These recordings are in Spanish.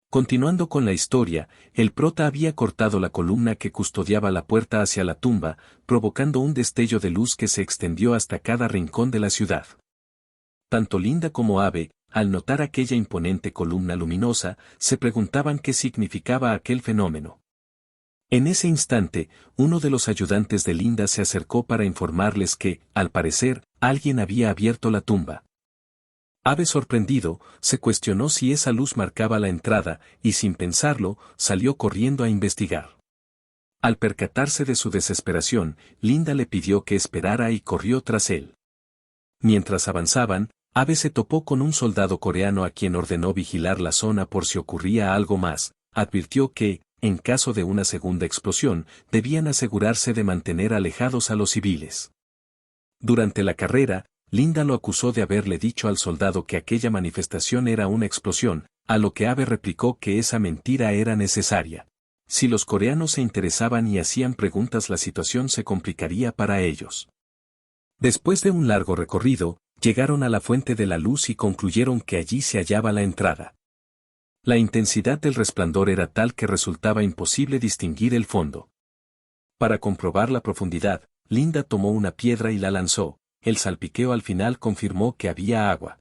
Continuando con la historia, el prota había cortado la columna que custodiaba la puerta hacia la tumba, provocando un destello de luz que se extendió hasta cada rincón de la ciudad. Tanto Linda como Abe, al notar aquella imponente columna luminosa, se preguntaban qué significaba aquel fenómeno. En ese instante, uno de los ayudantes de Linda se acercó para informarles que, al parecer, alguien había abierto la tumba. Abe, sorprendido, se cuestionó si esa luz marcaba la entrada, y sin pensarlo, salió corriendo a investigar. Al percatarse de su desesperación, Linda le pidió que esperara y corrió tras él. Mientras avanzaban, Abe se topó con un soldado coreano a quien ordenó vigilar la zona por si ocurría algo más. Advirtió que, en caso de una segunda explosión, debían asegurarse de mantener alejados a los civiles. Durante la carrera, Linda lo acusó de haberle dicho al soldado que aquella manifestación era una explosión, a lo que Abe replicó que esa mentira era necesaria. Si los coreanos se interesaban y hacían preguntas, la situación se complicaría para ellos. Después de un largo recorrido, llegaron a la fuente de la luz y concluyeron que allí se hallaba la entrada. La intensidad del resplandor era tal que resultaba imposible distinguir el fondo. Para comprobar la profundidad, Linda tomó una piedra y la lanzó. El salpiqueo al final confirmó que había agua.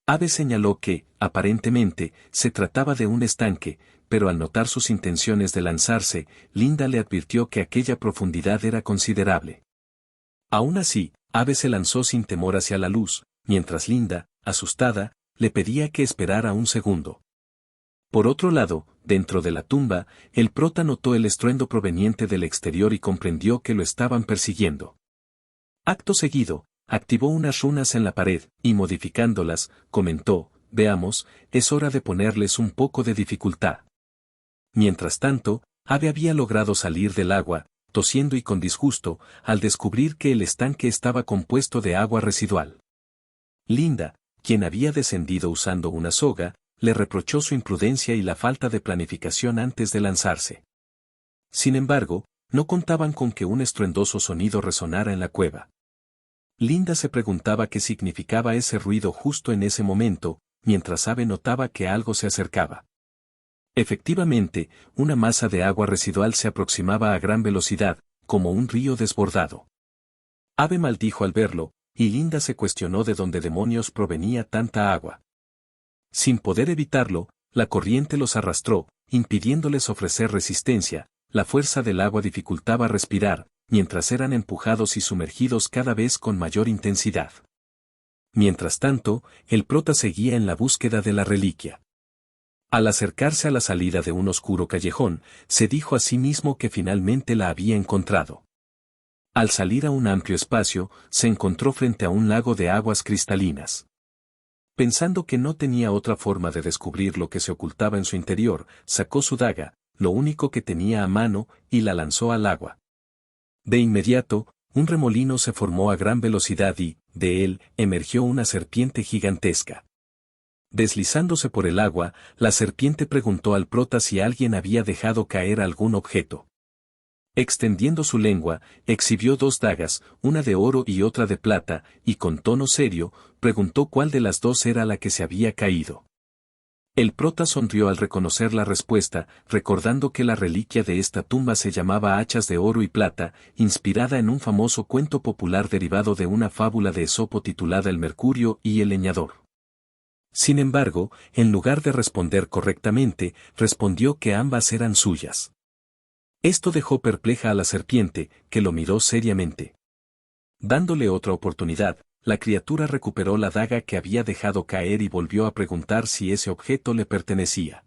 Abe señaló que, aparentemente, se trataba de un estanque, pero al notar sus intenciones de lanzarse, Linda le advirtió que aquella profundidad era considerable. Aún así, Abe se lanzó sin temor hacia la luz, mientras Linda, asustada, le pedía que esperara un segundo. Por otro lado, dentro de la tumba, el prota notó el estruendo proveniente del exterior y comprendió que lo estaban persiguiendo. Acto seguido, activó unas runas en la pared, y modificándolas, comentó, veamos, es hora de ponerles un poco de dificultad. Mientras tanto, Abe había logrado salir del agua, tosiendo y con disgusto, al descubrir que el estanque estaba compuesto de agua residual. Linda, quien había descendido usando una soga, le reprochó su imprudencia y la falta de planificación antes de lanzarse. Sin embargo, no contaban con que un estruendoso sonido resonara en la cueva. Linda se preguntaba qué significaba ese ruido justo en ese momento, mientras Abe notaba que algo se acercaba. Efectivamente, una masa de agua residual se aproximaba a gran velocidad, como un río desbordado. Abe maldijo al verlo, y Linda se cuestionó de dónde demonios provenía tanta agua. Sin poder evitarlo, la corriente los arrastró, impidiéndoles ofrecer resistencia. La fuerza del agua dificultaba respirar, mientras eran empujados y sumergidos cada vez con mayor intensidad. Mientras tanto, el prota seguía en la búsqueda de la reliquia. Al acercarse a la salida de un oscuro callejón, se dijo a sí mismo que finalmente la había encontrado. Al salir a un amplio espacio, se encontró frente a un lago de aguas cristalinas. Pensando que no tenía otra forma de descubrir lo que se ocultaba en su interior, sacó su daga, lo único que tenía a mano, y la lanzó al agua. De inmediato, un remolino se formó a gran velocidad y, de él, emergió una serpiente gigantesca. Deslizándose por el agua, la serpiente preguntó al prota si alguien había dejado caer algún objeto. Extendiendo su lengua, exhibió dos dagas, una de oro y otra de plata, y con tono serio, preguntó cuál de las dos era la que se había caído. El prota sonrió al reconocer la respuesta, recordando que la reliquia de esta tumba se llamaba hachas de oro y plata, inspirada en un famoso cuento popular derivado de una fábula de Esopo titulada El Mercurio y el Leñador. Sin embargo, en lugar de responder correctamente, respondió que ambas eran suyas. Esto dejó perpleja a la serpiente, que lo miró seriamente. Dándole otra oportunidad, la criatura recuperó la daga que había dejado caer y volvió a preguntar si ese objeto le pertenecía.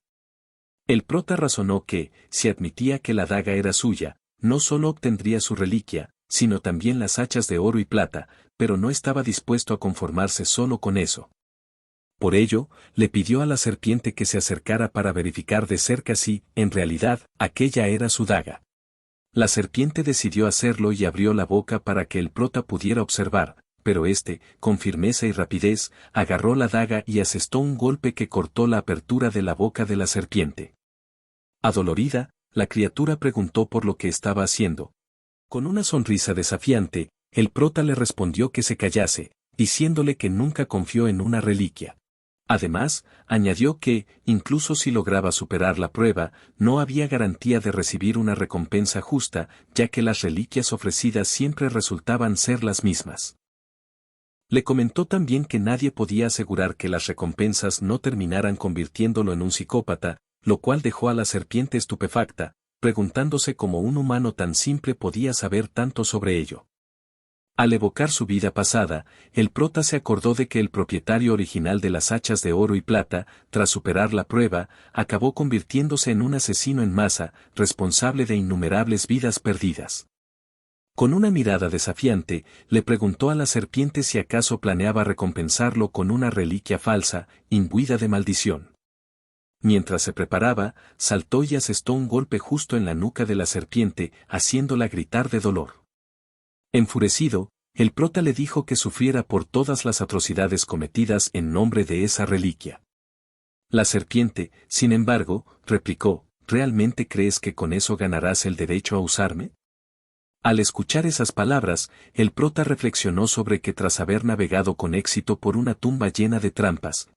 El prota razonó que, si admitía que la daga era suya, no solo obtendría su reliquia, sino también las hachas de oro y plata, pero no estaba dispuesto a conformarse solo con eso. Por ello, le pidió a la serpiente que se acercara para verificar de cerca si, en realidad, aquella era su daga. La serpiente decidió hacerlo y abrió la boca para que el prota pudiera observar, pero éste, con firmeza y rapidez, agarró la daga y asestó un golpe que cortó la apertura de la boca de la serpiente. Adolorida, la criatura preguntó por lo que estaba haciendo. Con una sonrisa desafiante, el prota le respondió que se callase, diciéndole que nunca confió en una reliquia. Además, añadió que, incluso si lograba superar la prueba, no había garantía de recibir una recompensa justa, ya que las reliquias ofrecidas siempre resultaban ser las mismas. Le comentó también que nadie podía asegurar que las recompensas no terminaran convirtiéndolo en un psicópata, lo cual dejó a la serpiente estupefacta, preguntándose cómo un humano tan simple podía saber tanto sobre ello. Al evocar su vida pasada, el prota se acordó de que el propietario original de las hachas de oro y plata, tras superar la prueba, acabó convirtiéndose en un asesino en masa, responsable de innumerables vidas perdidas. Con una mirada desafiante, le preguntó a la serpiente si acaso planeaba recompensarlo con una reliquia falsa, imbuida de maldición. Mientras se preparaba, saltó y asestó un golpe justo en la nuca de la serpiente, haciéndola gritar de dolor. Enfurecido, el prota le dijo que sufriera por todas las atrocidades cometidas en nombre de esa reliquia. La serpiente, sin embargo, replicó, ¿realmente crees que con eso ganarás el derecho a usarme? Al escuchar esas palabras, el prota reflexionó sobre que tras haber navegado con éxito por una tumba llena de trampas,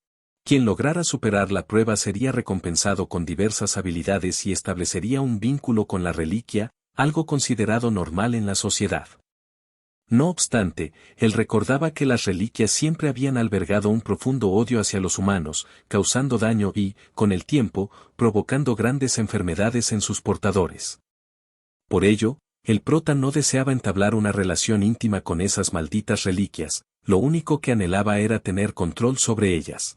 quien lograra superar la prueba sería recompensado con diversas habilidades y establecería un vínculo con la reliquia, algo considerado normal en la sociedad. No obstante, él recordaba que las reliquias siempre habían albergado un profundo odio hacia los humanos, causando daño y, con el tiempo, provocando grandes enfermedades en sus portadores. Por ello, el prota no deseaba entablar una relación íntima con esas malditas reliquias, lo único que anhelaba era tener control sobre ellas.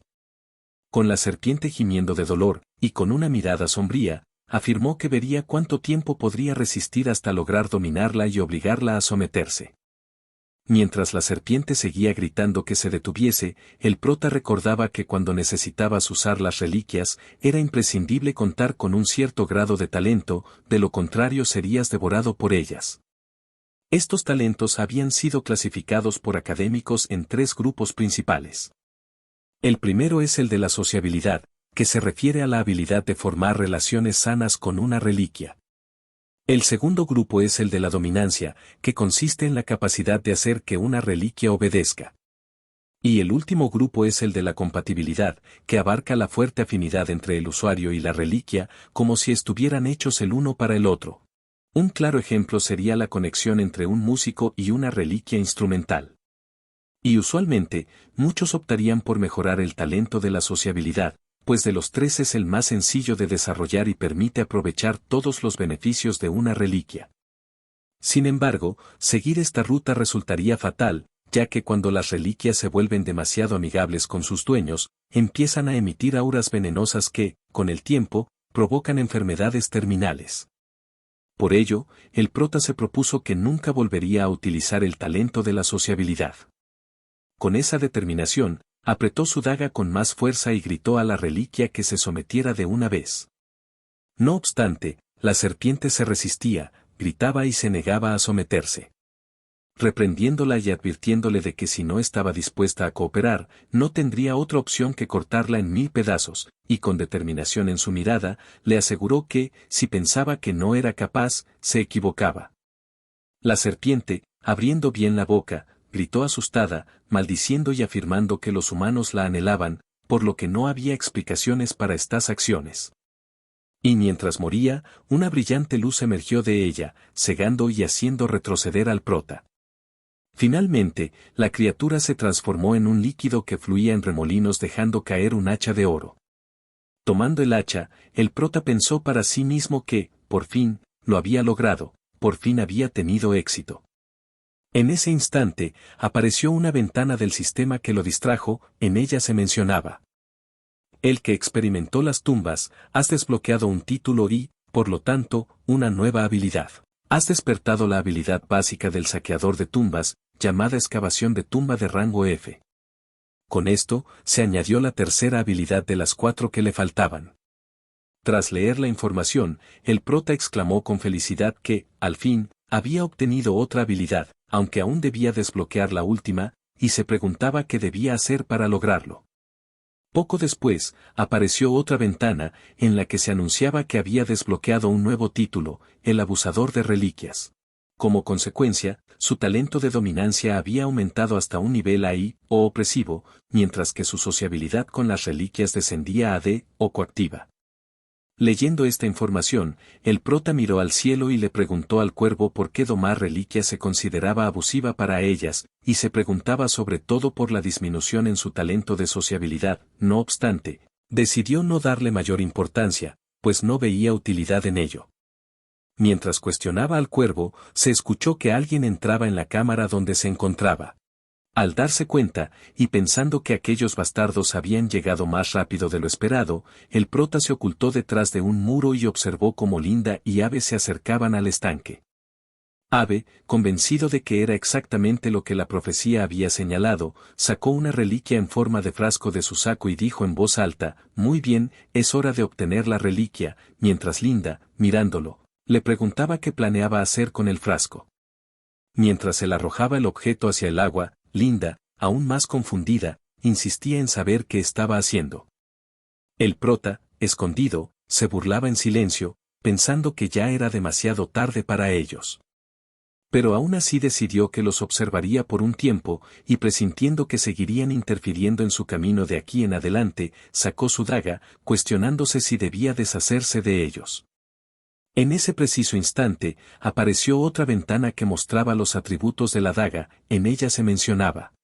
Con la serpiente gimiendo de dolor, y con una mirada sombría, afirmó que vería cuánto tiempo podría resistir hasta lograr dominarla y obligarla a someterse. Mientras la serpiente seguía gritando que se detuviese, el prota recordaba que cuando necesitabas usar las reliquias, era imprescindible contar con un cierto grado de talento, de lo contrario serías devorado por ellas. Estos talentos habían sido clasificados por académicos en 3 grupos principales. El primero es el de la sociabilidad, que se refiere a la habilidad de formar relaciones sanas con una reliquia. El segundo grupo es el de la dominancia, que consiste en la capacidad de hacer que una reliquia obedezca. Y el último grupo es el de la compatibilidad, que abarca la fuerte afinidad entre el usuario y la reliquia, como si estuvieran hechos el uno para el otro. Un claro ejemplo sería la conexión entre un músico y una reliquia instrumental. Y usualmente, muchos optarían por mejorar el talento de la sociabilidad, pues de los 3 es el más sencillo de desarrollar y permite aprovechar todos los beneficios de una reliquia. Sin embargo, seguir esta ruta resultaría fatal, ya que cuando las reliquias se vuelven demasiado amigables con sus dueños, empiezan a emitir auras venenosas que, con el tiempo, provocan enfermedades terminales. Por ello, el prota se propuso que nunca volvería a utilizar el talento de la sociabilidad. Con esa determinación, apretó su daga con más fuerza y gritó a la reliquia que se sometiera de una vez. No obstante, la serpiente se resistía, gritaba y se negaba a someterse. Reprendiéndola y advirtiéndole de que si no estaba dispuesta a cooperar, no tendría otra opción que cortarla en 1000 pedazos, y con determinación en su mirada, le aseguró que, si pensaba que no era capaz, se equivocaba. La serpiente, abriendo bien la boca, gritó asustada, maldiciendo y afirmando que los humanos la anhelaban, por lo que no había explicaciones para estas acciones. Y mientras moría, una brillante luz emergió de ella, cegando y haciendo retroceder al prota. Finalmente, la criatura se transformó en un líquido que fluía en remolinos dejando caer un hacha de oro. Tomando el hacha, el prota pensó para sí mismo que, por fin, lo había logrado, por fin había tenido éxito. En ese instante, apareció una ventana del sistema que lo distrajo, en ella se mencionaba: el que experimentó las tumbas, has desbloqueado un título y, por lo tanto, una nueva habilidad. Has despertado la habilidad básica del saqueador de tumbas, llamada excavación de tumba de rango F. Con esto, se añadió la tercera habilidad de las 4 que le faltaban. Tras leer la información, el prota exclamó con felicidad que, al fin, había obtenido otra habilidad, aunque aún debía desbloquear la última, y se preguntaba qué debía hacer para lograrlo. Poco después, apareció otra ventana, en la que se anunciaba que había desbloqueado un nuevo título, el abusador de reliquias. Como consecuencia, su talento de dominancia había aumentado hasta un nivel AI, o opresivo, mientras que su sociabilidad con las reliquias descendía a D, o coactiva. Leyendo esta información, el prota miró al cielo y le preguntó al cuervo por qué domar reliquias se consideraba abusiva para ellas, y se preguntaba sobre todo por la disminución en su talento de sociabilidad. No obstante, decidió no darle mayor importancia, pues no veía utilidad en ello. Mientras cuestionaba al cuervo, se escuchó que alguien entraba en la cámara donde se encontraba. Al darse cuenta, y pensando que aquellos bastardos habían llegado más rápido de lo esperado, el prota se ocultó detrás de un muro y observó cómo Linda y Abe se acercaban al estanque. Abe, convencido de que era exactamente lo que la profecía había señalado, sacó una reliquia en forma de frasco de su saco y dijo en voz alta: «Muy bien, es hora de obtener la reliquia», mientras Linda, mirándolo, le preguntaba qué planeaba hacer con el frasco. Mientras él arrojaba el objeto hacia el agua, Linda, aún más confundida, insistía en saber qué estaba haciendo. El prota, escondido, se burlaba en silencio, pensando que ya era demasiado tarde para ellos. Pero aún así decidió que los observaría por un tiempo, y presintiendo que seguirían interfiriendo en su camino de aquí en adelante, sacó su daga, cuestionándose si debía deshacerse de ellos. En ese preciso instante, apareció otra ventana que mostraba los atributos de la daga. En ella se mencionaba: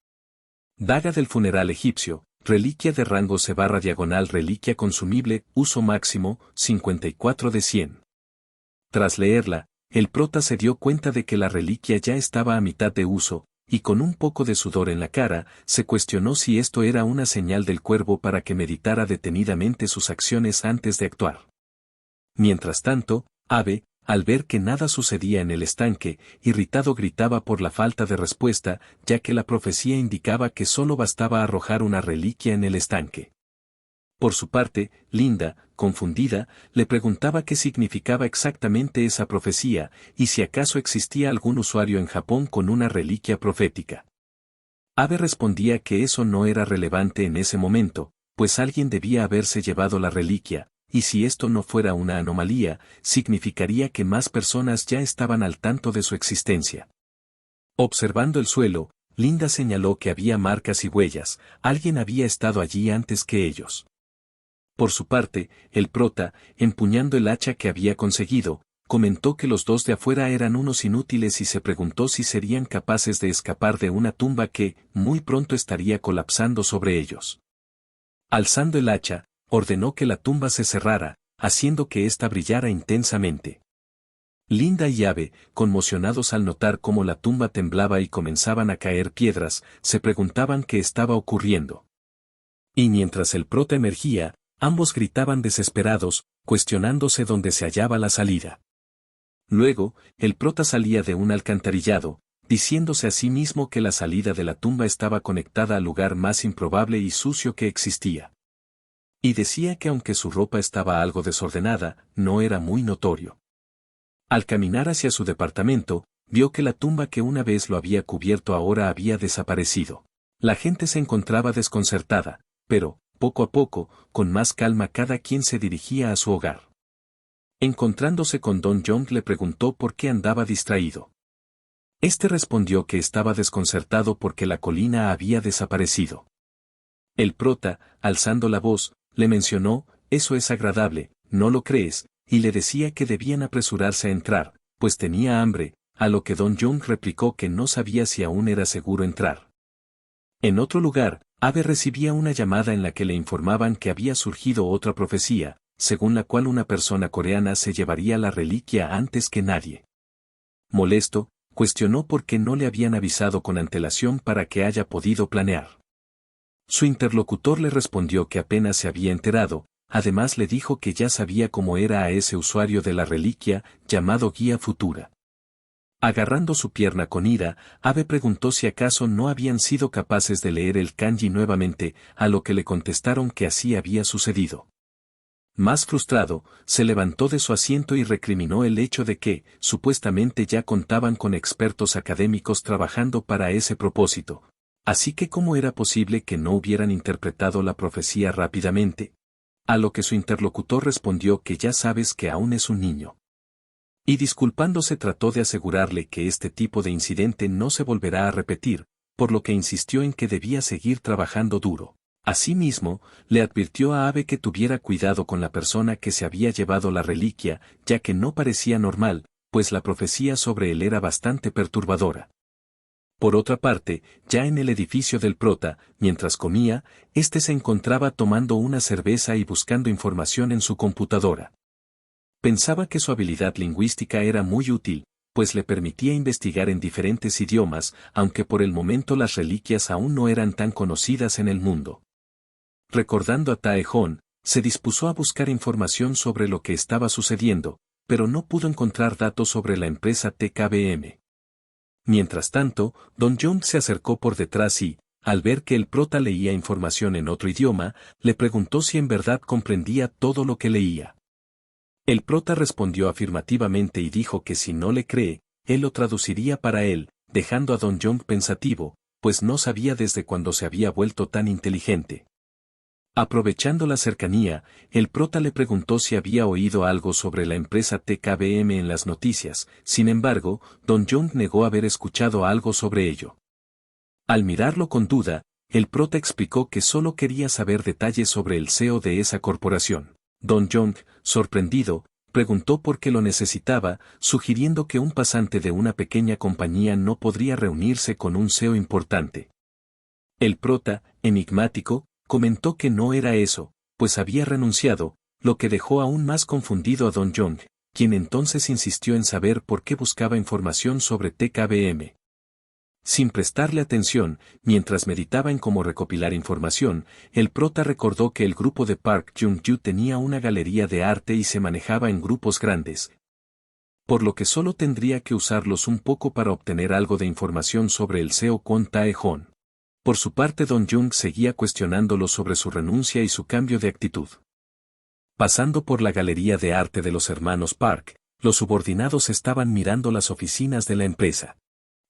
daga del funeral egipcio, reliquia de rango C/diagonal, reliquia consumible, uso máximo, 54 de 100. Tras leerla, el prota se dio cuenta de que la reliquia ya estaba a mitad de uso, y con un poco de sudor en la cara, se cuestionó si esto era una señal del cuervo para que meditara detenidamente sus acciones antes de actuar. Mientras tanto, Abe, al ver que nada sucedía en el estanque, irritado gritaba por la falta de respuesta, ya que la profecía indicaba que solo bastaba arrojar una reliquia en el estanque. Por su parte, Linda, confundida, le preguntaba qué significaba exactamente esa profecía, y si acaso existía algún usuario en Japón con una reliquia profética. Abe respondía que eso no era relevante en ese momento, pues alguien debía haberse llevado la reliquia, y si esto no fuera una anomalía, significaría que más personas ya estaban al tanto de su existencia. Observando el suelo, Linda señaló que había marcas y huellas. Alguien había estado allí antes que ellos. Por su parte, el prota, empuñando el hacha que había conseguido, comentó que los dos de afuera eran unos inútiles y se preguntó si serían capaces de escapar de una tumba que, muy pronto estaría colapsando sobre ellos. Alzando el hacha, ordenó que la tumba se cerrara, haciendo que ésta brillara intensamente. Linda y Abe, conmocionados al notar cómo la tumba temblaba y comenzaban a caer piedras, se preguntaban qué estaba ocurriendo. Y mientras el prota emergía, ambos gritaban desesperados, cuestionándose dónde se hallaba la salida. Luego, el prota salía de un alcantarillado, diciéndose a sí mismo que la salida de la tumba estaba conectada al lugar más improbable y sucio que existía. Y decía que aunque su ropa estaba algo desordenada, no era muy notorio. Al caminar hacia su departamento, vio que la tumba que una vez lo había cubierto ahora había desaparecido. La gente se encontraba desconcertada, pero, poco a poco, con más calma cada quien se dirigía a su hogar. Encontrándose con Don John le preguntó por qué andaba distraído. Este respondió que estaba desconcertado porque la colina había desaparecido. El prota, alzando la voz, le mencionó: «Eso es agradable, ¿no lo crees?», y le decía que debían apresurarse a entrar, pues tenía hambre, a lo que Don John replicó que no sabía si aún era seguro entrar. En otro lugar, Abe recibía una llamada en la que le informaban que había surgido otra profecía, según la cual una persona coreana se llevaría la reliquia antes que nadie. Molesto, cuestionó por qué no le habían avisado con antelación para que haya podido planear. Su interlocutor le respondió que apenas se había enterado, además le dijo que ya sabía cómo era a ese usuario de la reliquia, llamado Guía Futura. Agarrando su pierna con ira, Abe preguntó si acaso no habían sido capaces de leer el kanji nuevamente, a lo que le contestaron que así había sucedido. Más frustrado, se levantó de su asiento y recriminó el hecho de que, supuestamente ya contaban con expertos académicos trabajando para ese propósito. Así que ¿cómo era posible que no hubieran interpretado la profecía rápidamente? A lo que su interlocutor respondió que ya sabes que aún es un niño. Y disculpándose trató de asegurarle que este tipo de incidente no se volverá a repetir, por lo que insistió en que debía seguir trabajando duro. Asimismo, le advirtió a Abe que tuviera cuidado con la persona que se había llevado la reliquia, ya que no parecía normal, pues la profecía sobre él era bastante perturbadora. Por otra parte, ya en el edificio del prota, mientras comía, éste se encontraba tomando una cerveza y buscando información en su computadora. Pensaba que su habilidad lingüística era muy útil, pues le permitía investigar en diferentes idiomas, aunque por el momento las reliquias aún no eran tan conocidas en el mundo. Recordando a Tae-hon, se dispuso a buscar información sobre lo que estaba sucediendo, pero no pudo encontrar datos sobre la empresa TKBM. Mientras tanto, Don Jong se acercó por detrás y, al ver que el prota leía información en otro idioma, le preguntó si en verdad comprendía todo lo que leía. El prota respondió afirmativamente y dijo que si no le cree, él lo traduciría para él, dejando a Don Jong pensativo, pues no sabía desde cuándo se había vuelto tan inteligente. Aprovechando la cercanía, el prota le preguntó si había oído algo sobre la empresa TKBM en las noticias, sin embargo, Don Jong negó haber escuchado algo sobre ello. Al mirarlo con duda, el prota explicó que solo quería saber detalles sobre el CEO de esa corporación. Don Jong, sorprendido, preguntó por qué lo necesitaba, sugiriendo que un pasante de una pequeña compañía no podría reunirse con un CEO importante. El prota, enigmático, comentó que no era eso, pues había renunciado, lo que dejó aún más confundido a Don Jong, quien entonces insistió en saber por qué buscaba información sobre TKBM. Sin prestarle atención, mientras meditaba en cómo recopilar información, el prota recordó que el grupo de Park Jung-ju tenía una galería de arte y se manejaba en grupos grandes, por lo que solo tendría que usarlos un poco para obtener algo de información sobre el CEO Kwon Tae-hon. Por su parte Don Jung seguía cuestionándolo sobre su renuncia y su cambio de actitud. Pasando por la galería de arte de los hermanos Park, los subordinados estaban mirando las oficinas de la empresa.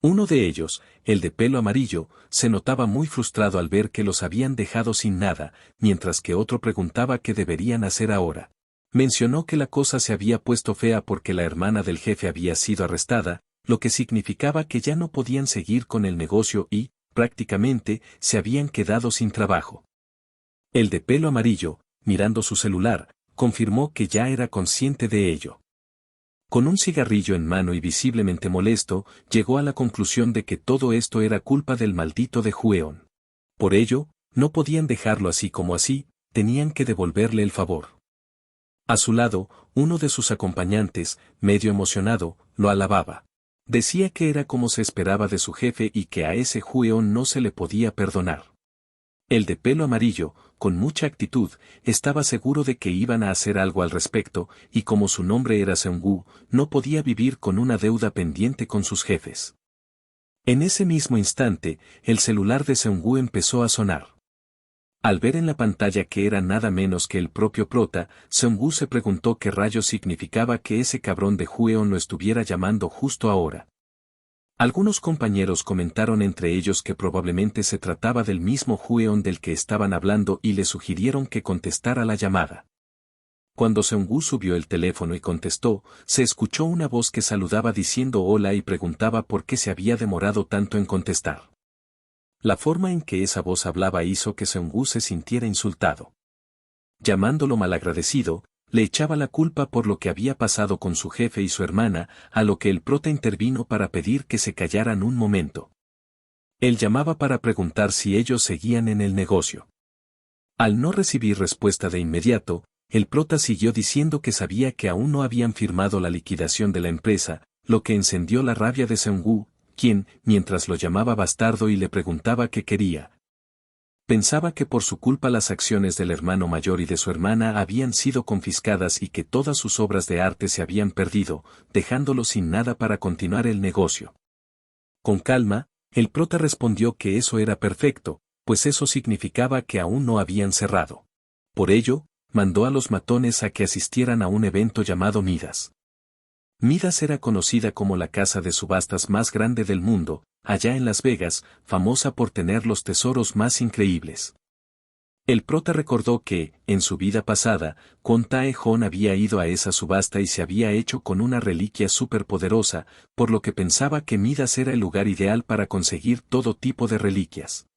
Uno de ellos, el de pelo amarillo, se notaba muy frustrado al ver que los habían dejado sin nada, mientras que otro preguntaba qué deberían hacer ahora. Mencionó que la cosa se había puesto fea porque la hermana del jefe había sido arrestada, lo que significaba que ya no podían seguir con el negocio y, prácticamente, se habían quedado sin trabajo. El de pelo amarillo, mirando su celular, confirmó que ya era consciente de ello. Con un cigarrillo en mano y visiblemente molesto, llegó a la conclusión de que todo esto era culpa del maldito de Hueon. Por ello, no podían dejarlo así como así, tenían que devolverle el favor. A su lado, uno de sus acompañantes, medio emocionado, lo alababa. Decía que era como se esperaba de su jefe y que a ese Hueon no se le podía perdonar. El de pelo amarillo, con mucha actitud, estaba seguro de que iban a hacer algo al respecto, y como su nombre era Seung-woo, no podía vivir con una deuda pendiente con sus jefes. En ese mismo instante, el celular de Seung-woo empezó a sonar. Al ver en la pantalla que era nada menos que el propio prota, Seung-woo se preguntó qué rayos significaba que ese cabrón de Hueon lo estuviera llamando justo ahora. Algunos compañeros comentaron entre ellos que probablemente se trataba del mismo Hueon del que estaban hablando y le sugirieron que contestara la llamada. Cuando Seung-woo subió el teléfono y contestó, se escuchó una voz que saludaba diciendo hola y preguntaba por qué se había demorado tanto en contestar. La forma en que esa voz hablaba hizo que Seung-woo se sintiera insultado. Llamándolo malagradecido, le echaba la culpa por lo que había pasado con su jefe y su hermana, a lo que el prota intervino para pedir que se callaran un momento. Él llamaba para preguntar si ellos seguían en el negocio. Al no recibir respuesta de inmediato, el prota siguió diciendo que sabía que aún no habían firmado la liquidación de la empresa, lo que encendió la rabia de Seung-woo, quien, mientras lo llamaba bastardo y le preguntaba qué quería, pensaba que por su culpa las acciones del hermano mayor y de su hermana habían sido confiscadas y que todas sus obras de arte se habían perdido, dejándolo sin nada para continuar el negocio. Con calma, el prota respondió que eso era perfecto, pues eso significaba que aún no habían cerrado. Por ello, mandó a los matones a que asistieran a un evento llamado Midas. Midas era conocida como la casa de subastas más grande del mundo, allá en Las Vegas, famosa por tener los tesoros más increíbles. El prota recordó que, en su vida pasada, Kwon Tae-hon había ido a esa subasta y se había hecho con una reliquia superpoderosa, por lo que pensaba que Midas era el lugar ideal para conseguir todo tipo de reliquias.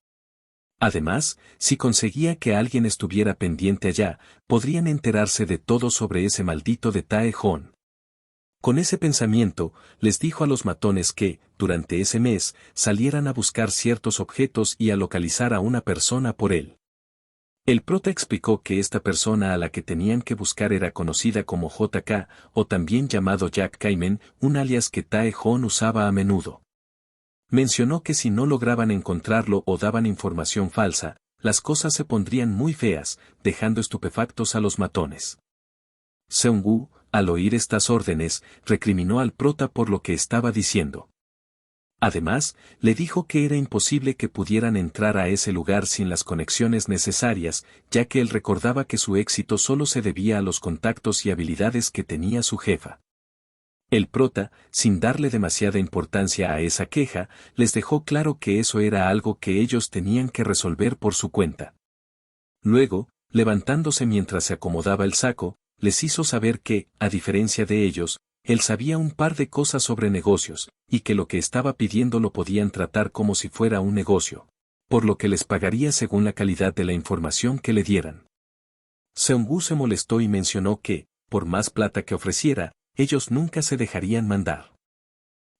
Además, si conseguía que alguien estuviera pendiente allá, podrían enterarse de todo sobre ese maldito de Tae-hon. Con ese pensamiento, les dijo a los matones que, durante ese mes, salieran a buscar ciertos objetos y a localizar a una persona por él. El prota explicó que esta persona a la que tenían que buscar era conocida como JK, o también llamado Jack Kaimen, un alias que Tae-hon usaba a menudo. Mencionó que si no lograban encontrarlo o daban información falsa, las cosas se pondrían muy feas, dejando estupefactos a los matones. Seung-woo, al oír estas órdenes, recriminó al prota por lo que estaba diciendo. Además, le dijo que era imposible que pudieran entrar a ese lugar sin las conexiones necesarias, ya que él recordaba que su éxito solo se debía a los contactos y habilidades que tenía su jefa. El prota, sin darle demasiada importancia a esa queja, les dejó claro que eso era algo que ellos tenían que resolver por su cuenta. Luego, levantándose mientras se acomodaba el saco, les hizo saber que, a diferencia de ellos, él sabía un par de cosas sobre negocios, y que lo que estaba pidiendo lo podían tratar como si fuera un negocio, por lo que les pagaría según la calidad de la información que le dieran. Seung-woo se molestó y mencionó que, por más plata que ofreciera, ellos nunca se dejarían mandar.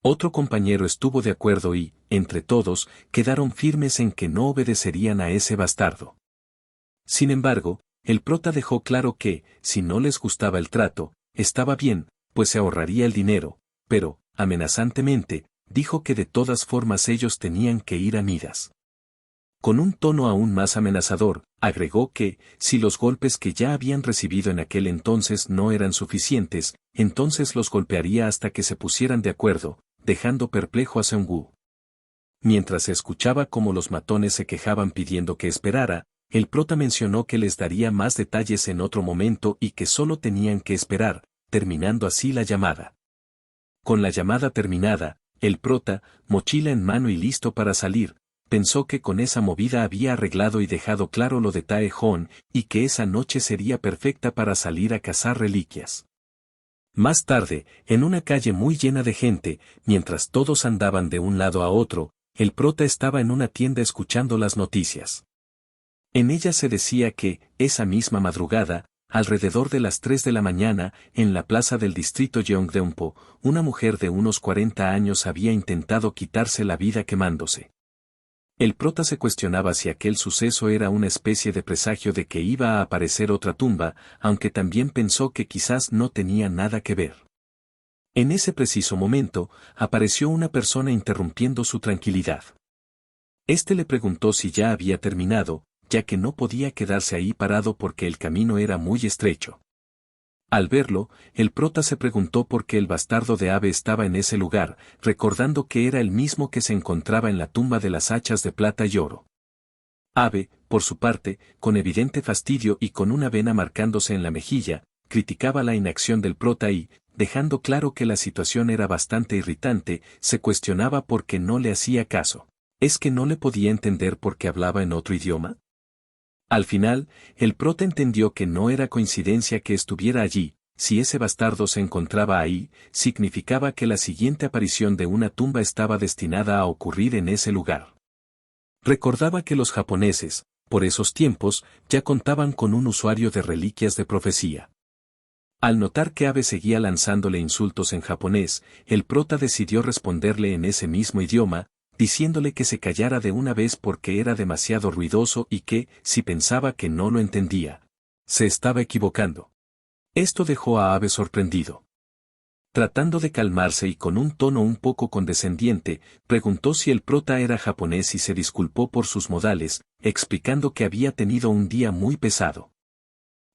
Otro compañero estuvo de acuerdo y, entre todos, quedaron firmes en que no obedecerían a ese bastardo. Sin embargo, el prota dejó claro que, si no les gustaba el trato, estaba bien, pues se ahorraría el dinero, pero, amenazantemente, dijo que de todas formas ellos tenían que ir a Midas. Con un tono aún más amenazador, agregó que, si los golpes que ya habían recibido en aquel entonces no eran suficientes, entonces los golpearía hasta que se pusieran de acuerdo, dejando perplejo a Seung-woo. Mientras se escuchaba cómo los matones se quejaban pidiendo que esperara, el prota mencionó que les daría más detalles en otro momento y que solo tenían que esperar, terminando así la llamada. Con la llamada terminada, el prota, mochila en mano y listo para salir, pensó que con esa movida había arreglado y dejado claro lo de Tae-hon, y que esa noche sería perfecta para salir a cazar reliquias. Más tarde, en una calle muy llena de gente, mientras todos andaban de un lado a otro, el prota estaba en una tienda escuchando las noticias. En ella se decía que, esa misma madrugada, alrededor de las 3 de la mañana, en la plaza del distrito Yeongdeunpo, una mujer de unos 40 años había intentado quitarse la vida quemándose. El prota se cuestionaba si aquel suceso era una especie de presagio de que iba a aparecer otra tumba, aunque también pensó que quizás no tenía nada que ver. En ese preciso momento, apareció una persona interrumpiendo su tranquilidad. Este le preguntó si ya había terminado, ya que no podía quedarse ahí parado porque el camino era muy estrecho. Al verlo, el prota se preguntó por qué el bastardo de Abe estaba en ese lugar, recordando que era el mismo que se encontraba en la tumba de las hachas de plata y oro. Abe, por su parte, con evidente fastidio y con una vena marcándose en la mejilla, criticaba la inacción del prota y, dejando claro que la situación era bastante irritante, se cuestionaba por qué no le hacía caso. ¿Es que no le podía entender porque hablaba en otro idioma? Al final, el prota entendió que no era coincidencia que estuviera allí, si ese bastardo se encontraba ahí, significaba que la siguiente aparición de una tumba estaba destinada a ocurrir en ese lugar. Recordaba que los japoneses, por esos tiempos, ya contaban con un usuario de reliquias de profecía. Al notar que Abe seguía lanzándole insultos en japonés, el prota decidió responderle en ese mismo idioma, diciéndole que se callara de una vez porque era demasiado ruidoso y que, si pensaba que no lo entendía, se estaba equivocando. Esto dejó a Abe sorprendido. Tratando de calmarse y con un tono un poco condescendiente, preguntó si el prota era japonés y se disculpó por sus modales, explicando que había tenido un día muy pesado.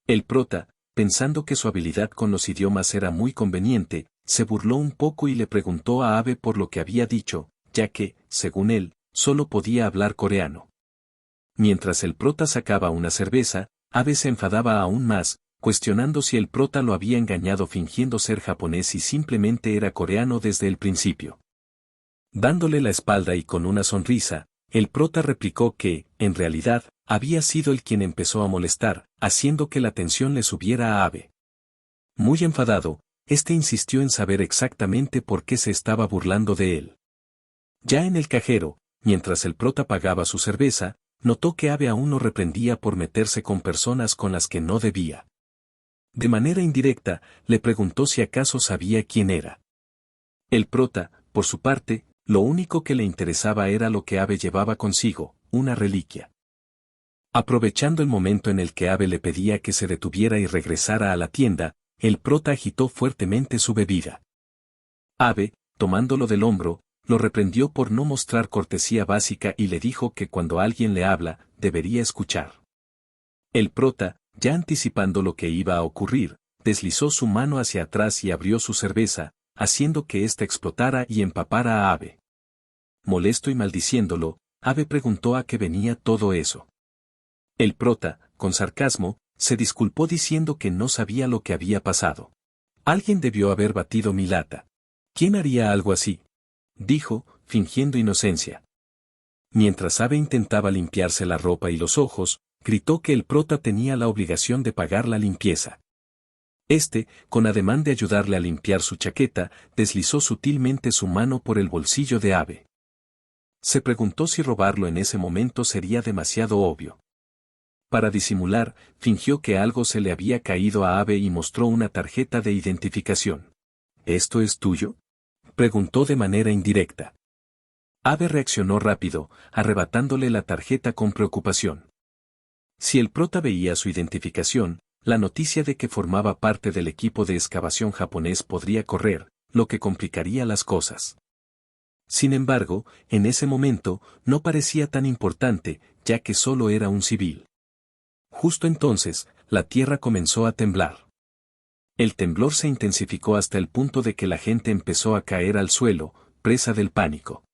El prota, pensando que su habilidad con los idiomas era muy conveniente, se burló un poco y le preguntó a Abe por lo que había dicho, ya que, según él, solo podía hablar coreano. Mientras el prota sacaba una cerveza, Abe se enfadaba aún más, cuestionando si el prota lo había engañado fingiendo ser japonés y simplemente era coreano desde el principio. Dándole la espalda y con una sonrisa, El prota replicó que, en realidad, había sido él quien empezó a molestar, haciendo que la tensión le subiera a Abe. Muy enfadado, este insistió en saber exactamente por qué se estaba burlando de él. Ya en el cajero, mientras el prota pagaba su cerveza, notó que Abe aún no reprendía por meterse con personas con las que no debía. De manera indirecta, le preguntó si acaso sabía quién era. El prota, por su parte, lo único que le interesaba era lo que Abe llevaba consigo, una reliquia. Aprovechando el momento en el que Abe le pedía que se detuviera y regresara a la tienda, el prota agitó fuertemente su bebida. Abe, tomándolo del hombro, lo reprendió por no mostrar cortesía básica y le dijo que cuando alguien le habla, debería escuchar. El prota, ya anticipando lo que iba a ocurrir, deslizó su mano hacia atrás y abrió su cerveza, haciendo que ésta explotara y empapara a Abe. Molesto y maldiciéndolo, Abe preguntó a qué venía todo eso. El prota, con sarcasmo, se disculpó diciendo que no sabía lo que había pasado. Alguien debió haber batido mi lata. ¿Quién haría algo así?, dijo, fingiendo inocencia. Mientras Abe intentaba limpiarse la ropa y los ojos, gritó que el prota tenía la obligación de pagar la limpieza. Este, con ademán de ayudarle a limpiar su chaqueta, deslizó sutilmente su mano por el bolsillo de Abe. Se preguntó si robarlo en ese momento sería demasiado obvio. Para disimular, fingió que algo se le había caído a Abe y mostró una tarjeta de identificación. ¿Esto es tuyo?, preguntó de manera indirecta. Abe reaccionó rápido, arrebatándole la tarjeta con preocupación. Si el prota veía su identificación, la noticia de que formaba parte del equipo de excavación japonés podría correr, lo que complicaría las cosas. Sin embargo, en ese momento, no parecía tan importante, ya que solo era un civil. Justo entonces, la tierra comenzó a temblar. El temblor se intensificó hasta el punto de que la gente empezó a caer al suelo, presa del pánico.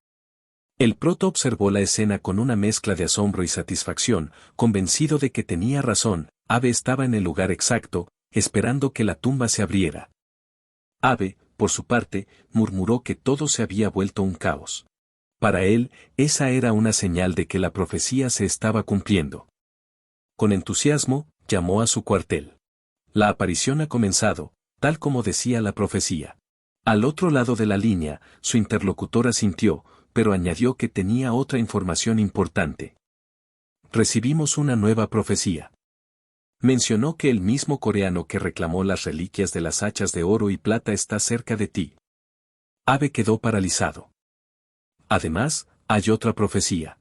El prota observó la escena con una mezcla de asombro y satisfacción, convencido de que tenía razón. Abe estaba en el lugar exacto, esperando que la tumba se abriera. Abe, por su parte, murmuró que todo se había vuelto un caos. Para él, esa era una señal de que la profecía se estaba cumpliendo. Con entusiasmo, llamó a su cuartel. La aparición ha comenzado, tal como decía la profecía. Al otro lado de la línea, su interlocutor asintió, pero añadió que tenía otra información importante. Recibimos una nueva profecía. Mencionó que el mismo coreano que reclamó las reliquias de las hachas de oro y plata está cerca de ti. Abe quedó paralizado. Además, hay otra profecía.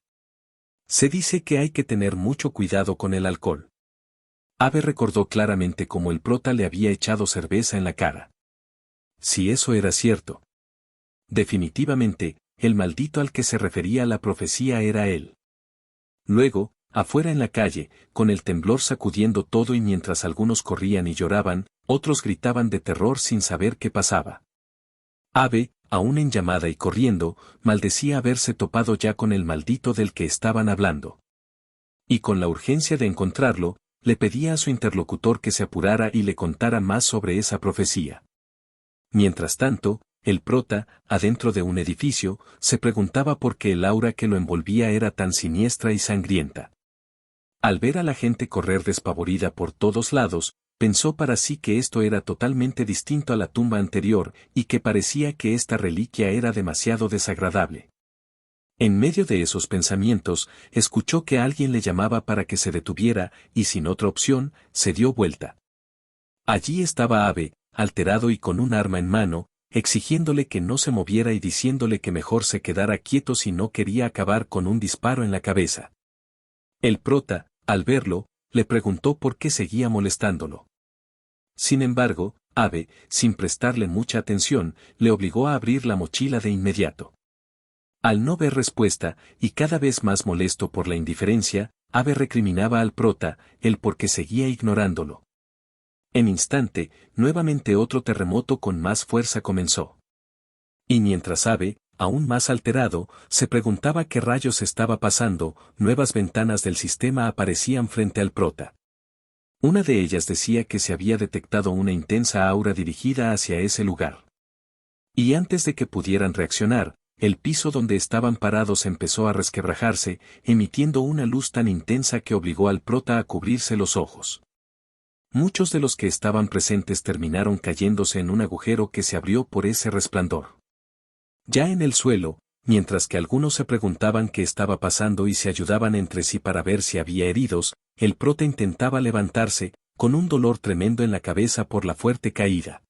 Se dice que hay que tener mucho cuidado con el alcohol. Abe recordó claramente cómo el prota le había echado cerveza en la cara. Si eso era cierto. Definitivamente, el maldito al que se refería la profecía era él. Luego, afuera en la calle, con el temblor sacudiendo todo y mientras algunos corrían y lloraban, otros gritaban de terror sin saber qué pasaba. Abe, aún en llamada y corriendo, maldecía haberse topado ya con el maldito del que estaban hablando. Y con la urgencia de encontrarlo, le pedía a su interlocutor que se apurara y le contara más sobre esa profecía. Mientras tanto, el prota, adentro de un edificio, se preguntaba por qué el aura que lo envolvía era tan siniestra y sangrienta. Al ver a la gente correr despavorida por todos lados, pensó para sí que esto era totalmente distinto a la tumba anterior y que parecía que esta reliquia era demasiado desagradable. En medio de esos pensamientos, escuchó que alguien le llamaba para que se detuviera y sin otra opción, se dio vuelta. Allí estaba Abe, alterado y con un arma en mano, exigiéndole que no se moviera y diciéndole que mejor se quedara quieto si no quería acabar con un disparo en la cabeza. El prota, al verlo, le preguntó por qué seguía molestándolo. Sin embargo, Abe, sin prestarle mucha atención, le obligó a abrir la mochila de inmediato. Al no ver respuesta, y cada vez más molesto por la indiferencia, Abe recriminaba al prota, el por qué seguía ignorándolo. En instante, nuevamente otro terremoto con más fuerza comenzó. Y mientras Abe, aún más alterado, se preguntaba qué rayos estaba pasando, nuevas ventanas del sistema aparecían frente al prota. Una de ellas decía que se había detectado una intensa aura dirigida hacia ese lugar. Y antes de que pudieran reaccionar, el piso donde estaban parados empezó a resquebrajarse, emitiendo una luz tan intensa que obligó al prota a cubrirse los ojos. Muchos de los que estaban presentes terminaron cayéndose en un agujero que se abrió por ese resplandor. Ya en el suelo, mientras que algunos se preguntaban qué estaba pasando y se ayudaban entre sí para ver si había heridos, el prota intentaba levantarse, con un dolor tremendo en la cabeza por la fuerte caída.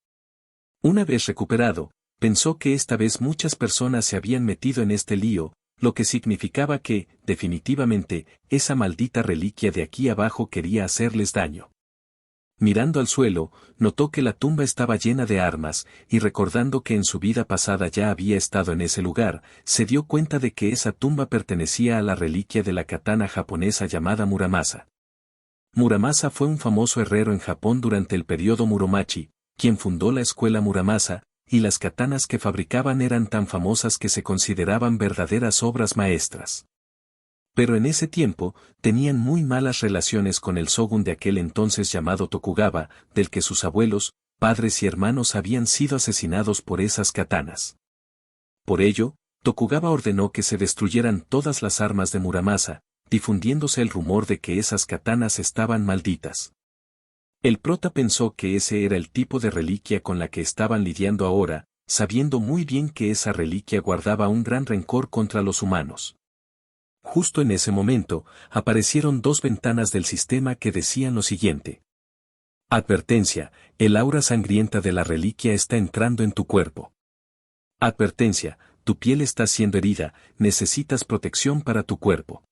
Una vez recuperado, pensó que esta vez muchas personas se habían metido en este lío, lo que significaba que, definitivamente, esa maldita reliquia de aquí abajo quería hacerles daño. Mirando al suelo, notó que la tumba estaba llena de armas, y recordando que en su vida pasada ya había estado en ese lugar, se dio cuenta de que esa tumba pertenecía a la reliquia de la katana japonesa llamada Muramasa. Muramasa fue un famoso herrero en Japón durante el periodo Muromachi, quien fundó la escuela Muramasa, y las katanas que fabricaban eran tan famosas que se consideraban verdaderas obras maestras. Pero en ese tiempo, tenían muy malas relaciones con el shogun de aquel entonces llamado Tokugawa, del que sus abuelos, padres y hermanos habían sido asesinados por esas katanas. Por ello, Tokugawa ordenó que se destruyeran todas las armas de Muramasa, difundiéndose el rumor de que esas katanas estaban malditas. El prota pensó que ese era el tipo de reliquia con la que estaban lidiando ahora, sabiendo muy bien que esa reliquia guardaba un gran rencor contra los humanos. Justo en ese momento, aparecieron dos ventanas del sistema que decían lo siguiente. Advertencia, el aura sangrienta de la reliquia está entrando en tu cuerpo. Advertencia, tu piel está siendo herida, necesitas protección para tu cuerpo.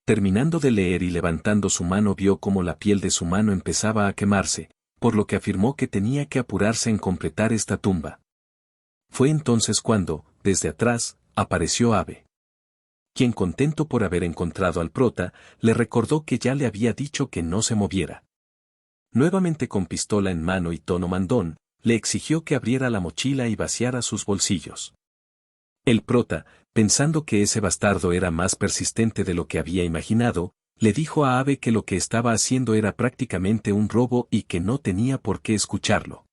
Terminando de leer y levantando su mano vio cómo la piel de su mano empezaba a quemarse, por lo que afirmó que tenía que apurarse en completar esta tumba. Fue entonces cuando, desde atrás, apareció Abe, quien contento por haber encontrado al prota, le recordó que ya le había dicho que no se moviera. Nuevamente con pistola en mano y tono mandón, le exigió que abriera la mochila y vaciara sus bolsillos. El prota, pensando que ese bastardo era más persistente de lo que había imaginado, le dijo a Abe que lo que estaba haciendo era prácticamente un robo y que no tenía por qué escucharlo.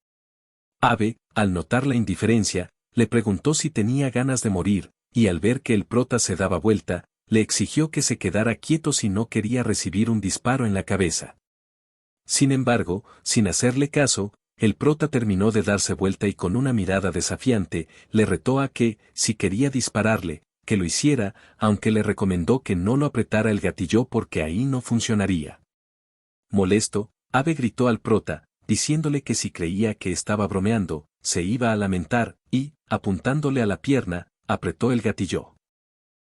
Abe, al notar la indiferencia, le preguntó si tenía ganas de morir, y al ver que el prota se daba vuelta, le exigió que se quedara quieto si no quería recibir un disparo en la cabeza. Sin embargo, sin hacerle caso, el prota terminó de darse vuelta y con una mirada desafiante, le retó a que, si quería dispararle, que lo hiciera, aunque le recomendó que no lo apretara el gatillo porque ahí no funcionaría. Molesto, Abe gritó al prota, diciéndole que si creía que estaba bromeando, se iba a lamentar, y, apuntándole a la pierna, apretó el gatillo.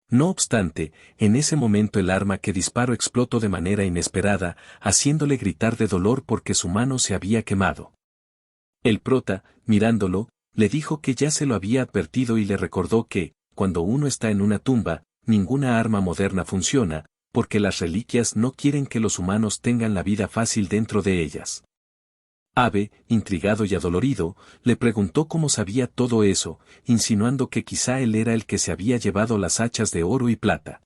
No obstante, en ese momento el arma que disparó explotó de manera inesperada, haciéndole gritar de dolor porque su mano se había quemado. El prota, mirándolo, le dijo que ya se lo había advertido y le recordó que, cuando uno está en una tumba, ninguna arma moderna funciona, porque las reliquias no quieren que los humanos tengan la vida fácil dentro de ellas. Abe, intrigado y adolorido, le preguntó cómo sabía todo eso, insinuando que quizá él era el que se había llevado las hachas de oro y plata.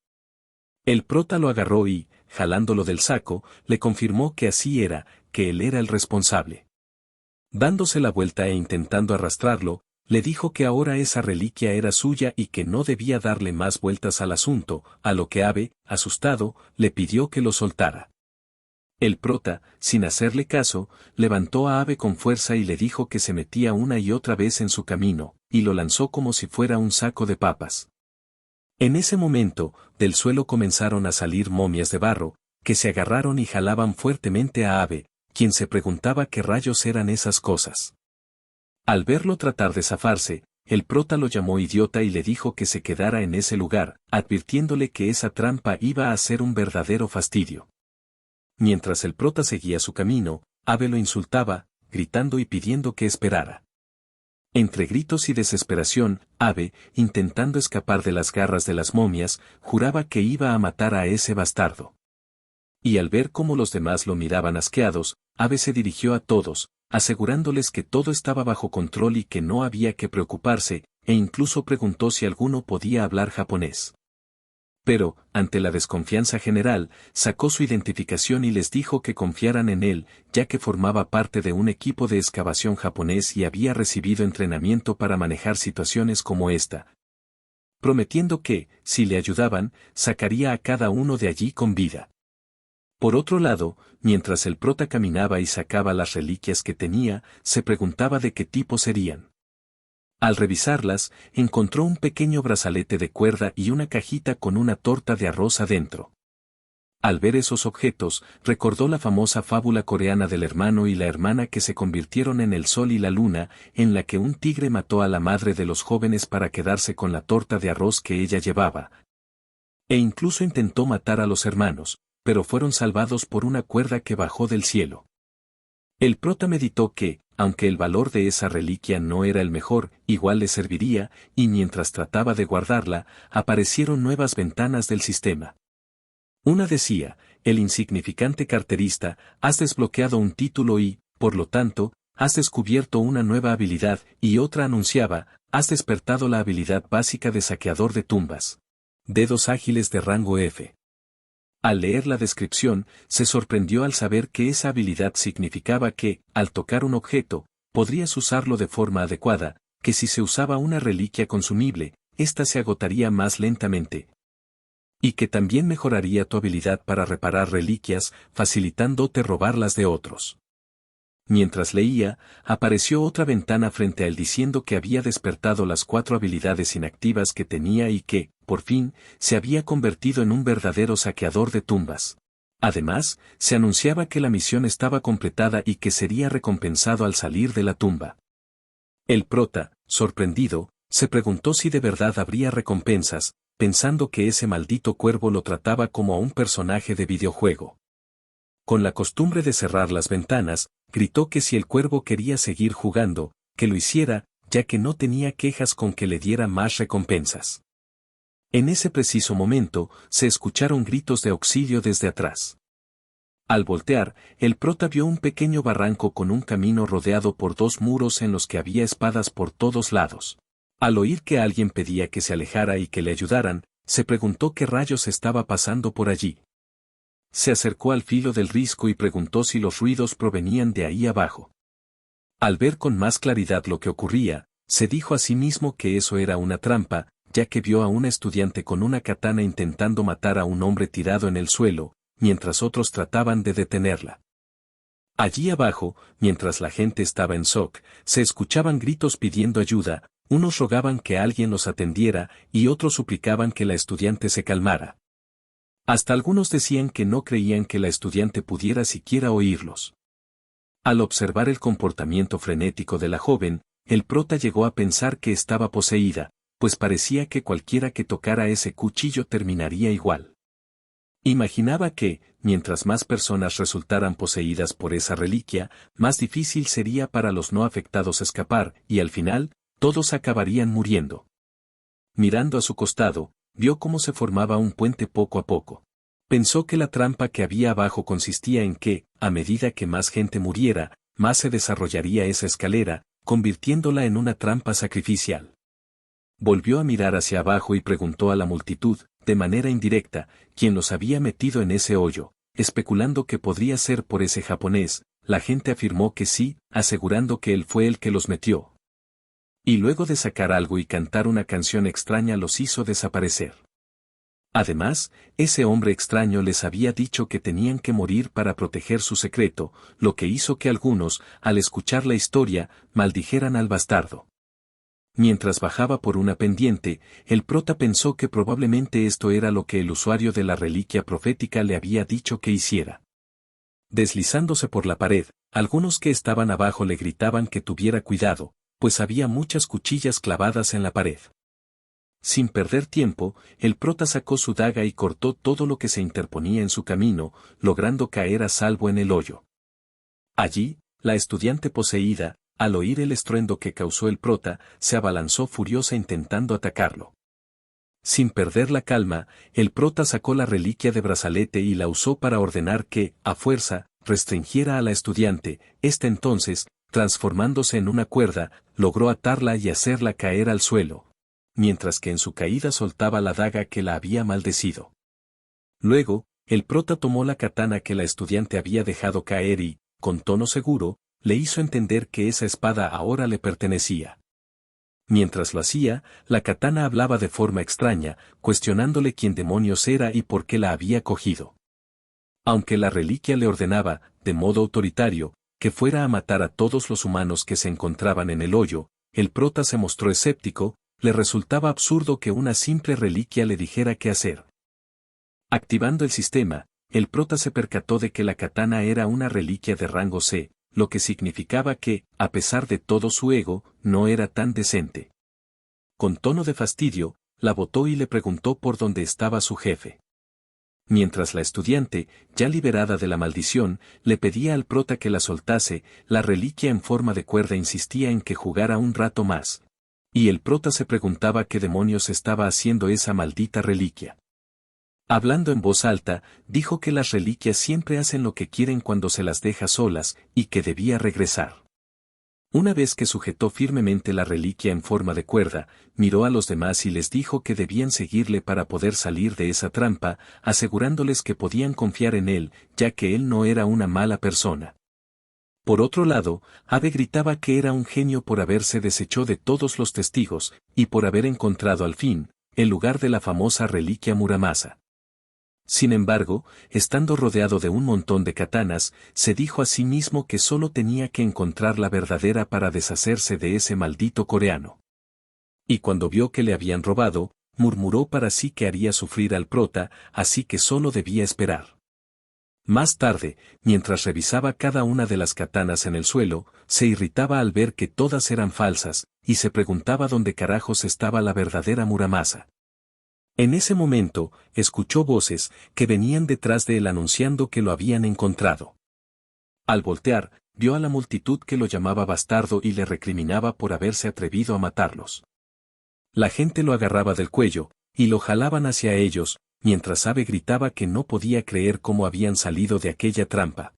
El prota lo agarró y, jalándolo del saco, le confirmó que así era, que él era el responsable. Dándose la vuelta e intentando arrastrarlo, le dijo que ahora esa reliquia era suya y que no debía darle más vueltas al asunto, a lo que Abe, asustado, le pidió que lo soltara. El prota, sin hacerle caso, levantó a Abe con fuerza y le dijo que se metía una y otra vez en su camino, y lo lanzó como si fuera un saco de papas. En ese momento, del suelo comenzaron a salir momias de barro, que se agarraron y jalaban fuertemente a Abe, quien se preguntaba qué rayos eran esas cosas. Al verlo tratar de zafarse, el prota lo llamó idiota y le dijo que se quedara en ese lugar, advirtiéndole que esa trampa iba a ser un verdadero fastidio. Mientras el prota seguía su camino, Abe lo insultaba, gritando y pidiendo que esperara. Entre gritos y desesperación, Abe, intentando escapar de las garras de las momias, juraba que iba a matar a ese bastardo. Y al ver cómo los demás lo miraban asqueados, Abe se dirigió a todos, asegurándoles que todo estaba bajo control y que no había que preocuparse, e incluso preguntó si alguno podía hablar japonés. Pero, ante la desconfianza general, sacó su identificación y les dijo que confiaran en él, ya que formaba parte de un equipo de excavación japonés y había recibido entrenamiento para manejar situaciones como esta. prometiendo que, si le ayudaban, sacaría a cada uno de allí con vida. Por otro lado, mientras el prota caminaba y sacaba las reliquias que tenía, se preguntaba de qué tipo serían. Al revisarlas, encontró un pequeño brazalete de cuerda y una cajita con una torta de arroz adentro. Al ver esos objetos, recordó la famosa fábula coreana del hermano y la hermana que se convirtieron en el sol y la luna, en la que un tigre mató a la madre de los jóvenes para quedarse con la torta de arroz que ella llevaba. E incluso intentó matar a los hermanos, pero fueron salvados por una cuerda que bajó del cielo. El prota meditó que, aunque el valor de esa reliquia no era el mejor, igual le serviría, y mientras trataba de guardarla, aparecieron nuevas ventanas del sistema. Una decía, el insignificante carterista, has desbloqueado un título y, por lo tanto, has descubierto una nueva habilidad, y otra anunciaba, has despertado la habilidad básica de saqueador de tumbas. Dedos ágiles de rango F. Al leer la descripción, se sorprendió al saber que esa habilidad significaba que, al tocar un objeto, podrías usarlo de forma adecuada, que si se usaba una reliquia consumible, ésta se agotaría más lentamente. Y que también mejoraría tu habilidad para reparar reliquias, facilitándote robarlas de otros. Mientras leía, apareció otra ventana frente a él diciendo que había despertado las 4 habilidades inactivas que tenía y que, por fin, se había convertido en un verdadero saqueador de tumbas. Además, se anunciaba que la misión estaba completada y que sería recompensado al salir de la tumba. El prota, sorprendido, se preguntó si de verdad habría recompensas, pensando que ese maldito cuervo lo trataba como a un personaje de videojuego. Con la costumbre de cerrar las ventanas, gritó que si el cuervo quería seguir jugando, que lo hiciera, ya que no tenía quejas con que le diera más recompensas. En ese preciso momento, se escucharon gritos de auxilio desde atrás. Al voltear, el prota vio un pequeño barranco con un camino rodeado por 2 muros en los que había espadas por todos lados. Al oír que alguien pedía que se alejara y que le ayudaran, se preguntó qué rayos estaba pasando por allí. Se acercó al filo del risco y preguntó si los ruidos provenían de ahí abajo. Al ver con más claridad lo que ocurría, se dijo a sí mismo que eso era una trampa, ya que vio a una estudiante con una katana intentando matar a un hombre tirado en el suelo, mientras otros trataban de detenerla. Allí abajo, mientras la gente estaba en shock, se escuchaban gritos pidiendo ayuda, unos rogaban que alguien los atendiera y otros suplicaban que la estudiante se calmara. Hasta algunos decían que no creían que la estudiante pudiera siquiera oírlos. Al observar el comportamiento frenético de la joven, el prota llegó a pensar que estaba poseída, pues parecía que cualquiera que tocara ese cuchillo terminaría igual. Imaginaba que, mientras más personas resultaran poseídas por esa reliquia, más difícil sería para los no afectados escapar, y al final, todos acabarían muriendo. Mirando a su costado, vio cómo se formaba un puente poco a poco. Pensó que la trampa que había abajo consistía en que, a medida que más gente muriera, más se desarrollaría esa escalera, convirtiéndola en una trampa sacrificial. Volvió a mirar hacia abajo y preguntó a la multitud, de manera indirecta, quién los había metido en ese hoyo, especulando que podría ser por ese japonés. La gente afirmó que sí, asegurando que él fue el que los metió. Y luego de sacar algo y cantar una canción extraña los hizo desaparecer. Además, ese hombre extraño les había dicho que tenían que morir para proteger su secreto, lo que hizo que algunos, al escuchar la historia, maldijeran al bastardo. Mientras bajaba por una pendiente, el prota pensó que probablemente esto era lo que el usuario de la reliquia profética le había dicho que hiciera. Deslizándose por la pared, algunos que estaban abajo le gritaban que tuviera cuidado, pues había muchas cuchillas clavadas en la pared. Sin perder tiempo, el prota sacó su daga y cortó todo lo que se interponía en su camino, logrando caer a salvo en el hoyo. Allí, la estudiante poseída, al oír el estruendo que causó el prota, se abalanzó furiosa intentando atacarlo. Sin perder la calma, el prota sacó la reliquia de brazalete y la usó para ordenar que, a fuerza, restringiera a la estudiante. Esta entonces, transformándose en una cuerda, logró atarla y hacerla caer al suelo, mientras que en su caída soltaba la daga que la había maldecido. Luego, el prota tomó la katana que la estudiante había dejado caer y, con tono seguro, le hizo entender que esa espada ahora le pertenecía. Mientras lo hacía, la katana hablaba de forma extraña, cuestionándole quién demonios era y por qué la había cogido. Aunque la reliquia le ordenaba, de modo autoritario, que fuera a matar a todos los humanos que se encontraban en el hoyo, el prota se mostró escéptico, le resultaba absurdo que una simple reliquia le dijera qué hacer. Activando el sistema, el prota se percató de que la katana era una reliquia de rango C, lo que significaba que, a pesar de todo su ego, no era tan decente. Con tono de fastidio, la botó y le preguntó por dónde estaba su jefe. Mientras la estudiante, ya liberada de la maldición, le pedía al prota que la soltase, la reliquia en forma de cuerda insistía en que jugara un rato más. Y el prota se preguntaba qué demonios estaba haciendo esa maldita reliquia. Hablando en voz alta, dijo que las reliquias siempre hacen lo que quieren cuando se las deja solas, y que debía regresar. Una vez que sujetó firmemente la reliquia en forma de cuerda, miró a los demás y les dijo que debían seguirle para poder salir de esa trampa, asegurándoles que podían confiar en él, ya que él no era una mala persona. Por otro lado, Abe gritaba que era un genio por haberse deshecho de todos los testigos, y por haber encontrado al fin, el lugar de la famosa reliquia Muramasa. Sin embargo, estando rodeado de un montón de katanas, se dijo a sí mismo que solo tenía que encontrar la verdadera para deshacerse de ese maldito coreano. Y cuando vio que le habían robado, murmuró para sí que haría sufrir al prota, así que solo debía esperar. Más tarde, mientras revisaba cada una de las katanas en el suelo, se irritaba al ver que todas eran falsas, y se preguntaba dónde carajos estaba la verdadera Muramasa. En ese momento, escuchó voces que venían detrás de él anunciando que lo habían encontrado. Al voltear, vio a la multitud que lo llamaba bastardo y le recriminaba por haberse atrevido a matarlos. La gente lo agarraba del cuello, y lo jalaban hacia ellos, mientras Abe gritaba que no podía creer cómo habían salido de aquella trampa.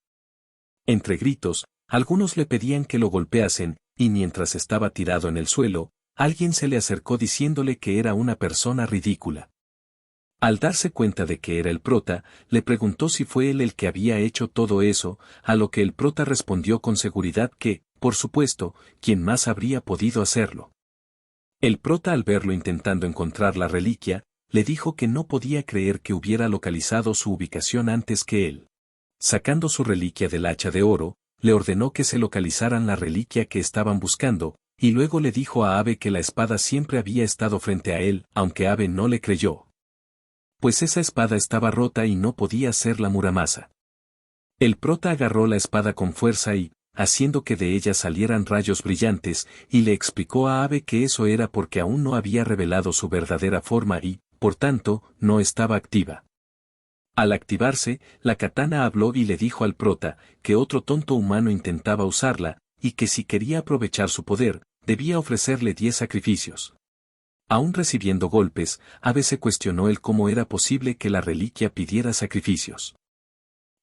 Entre gritos, algunos le pedían que lo golpeasen, y mientras estaba tirado en el suelo, alguien se le acercó diciéndole que era una persona ridícula. Al darse cuenta de que era el prota, le preguntó si fue él el que había hecho todo eso, a lo que el prota respondió con seguridad que, por supuesto, ¿quién más habría podido hacerlo? El prota al verlo intentando encontrar la reliquia, le dijo que no podía creer que hubiera localizado su ubicación antes que él. Sacando su reliquia del hacha de oro, le ordenó que se localizaran la reliquia que estaban buscando, y luego le dijo a Abe que la espada siempre había estado frente a él, aunque Abe no le creyó. Pues esa espada estaba rota y no podía ser la Muramasa. El prota agarró la espada con fuerza y, haciendo que de ella salieran rayos brillantes, y le explicó a Abe que eso era porque aún no había revelado su verdadera forma y, por tanto, no estaba activa. Al activarse, la katana habló y le dijo al prota que otro tonto humano intentaba usarla, y que si quería aprovechar su poder, debía ofrecerle 10 sacrificios. Aún recibiendo golpes, Abe se cuestionó el cómo era posible que la reliquia pidiera sacrificios.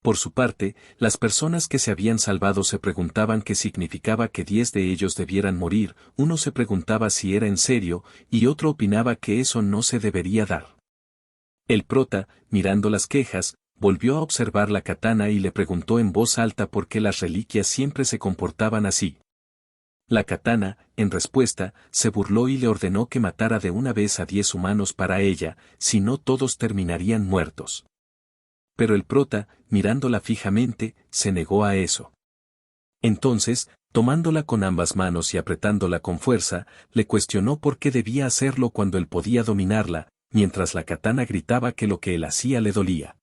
Por su parte, las personas que se habían salvado se preguntaban qué significaba que 10 de ellos debieran morir, uno se preguntaba si era en serio, y otro opinaba que eso no se debería dar. El prota, mirando las quejas, volvió a observar la katana y le preguntó en voz alta por qué las reliquias siempre se comportaban así. La katana, en respuesta, se burló y le ordenó que matara de una vez a 10 humanos para ella, si no todos terminarían muertos. Pero el prota, mirándola fijamente, se negó a eso. Entonces, tomándola con ambas manos y apretándola con fuerza, le cuestionó por qué debía hacerlo cuando él podía dominarla, mientras la katana gritaba que lo que él hacía le dolía.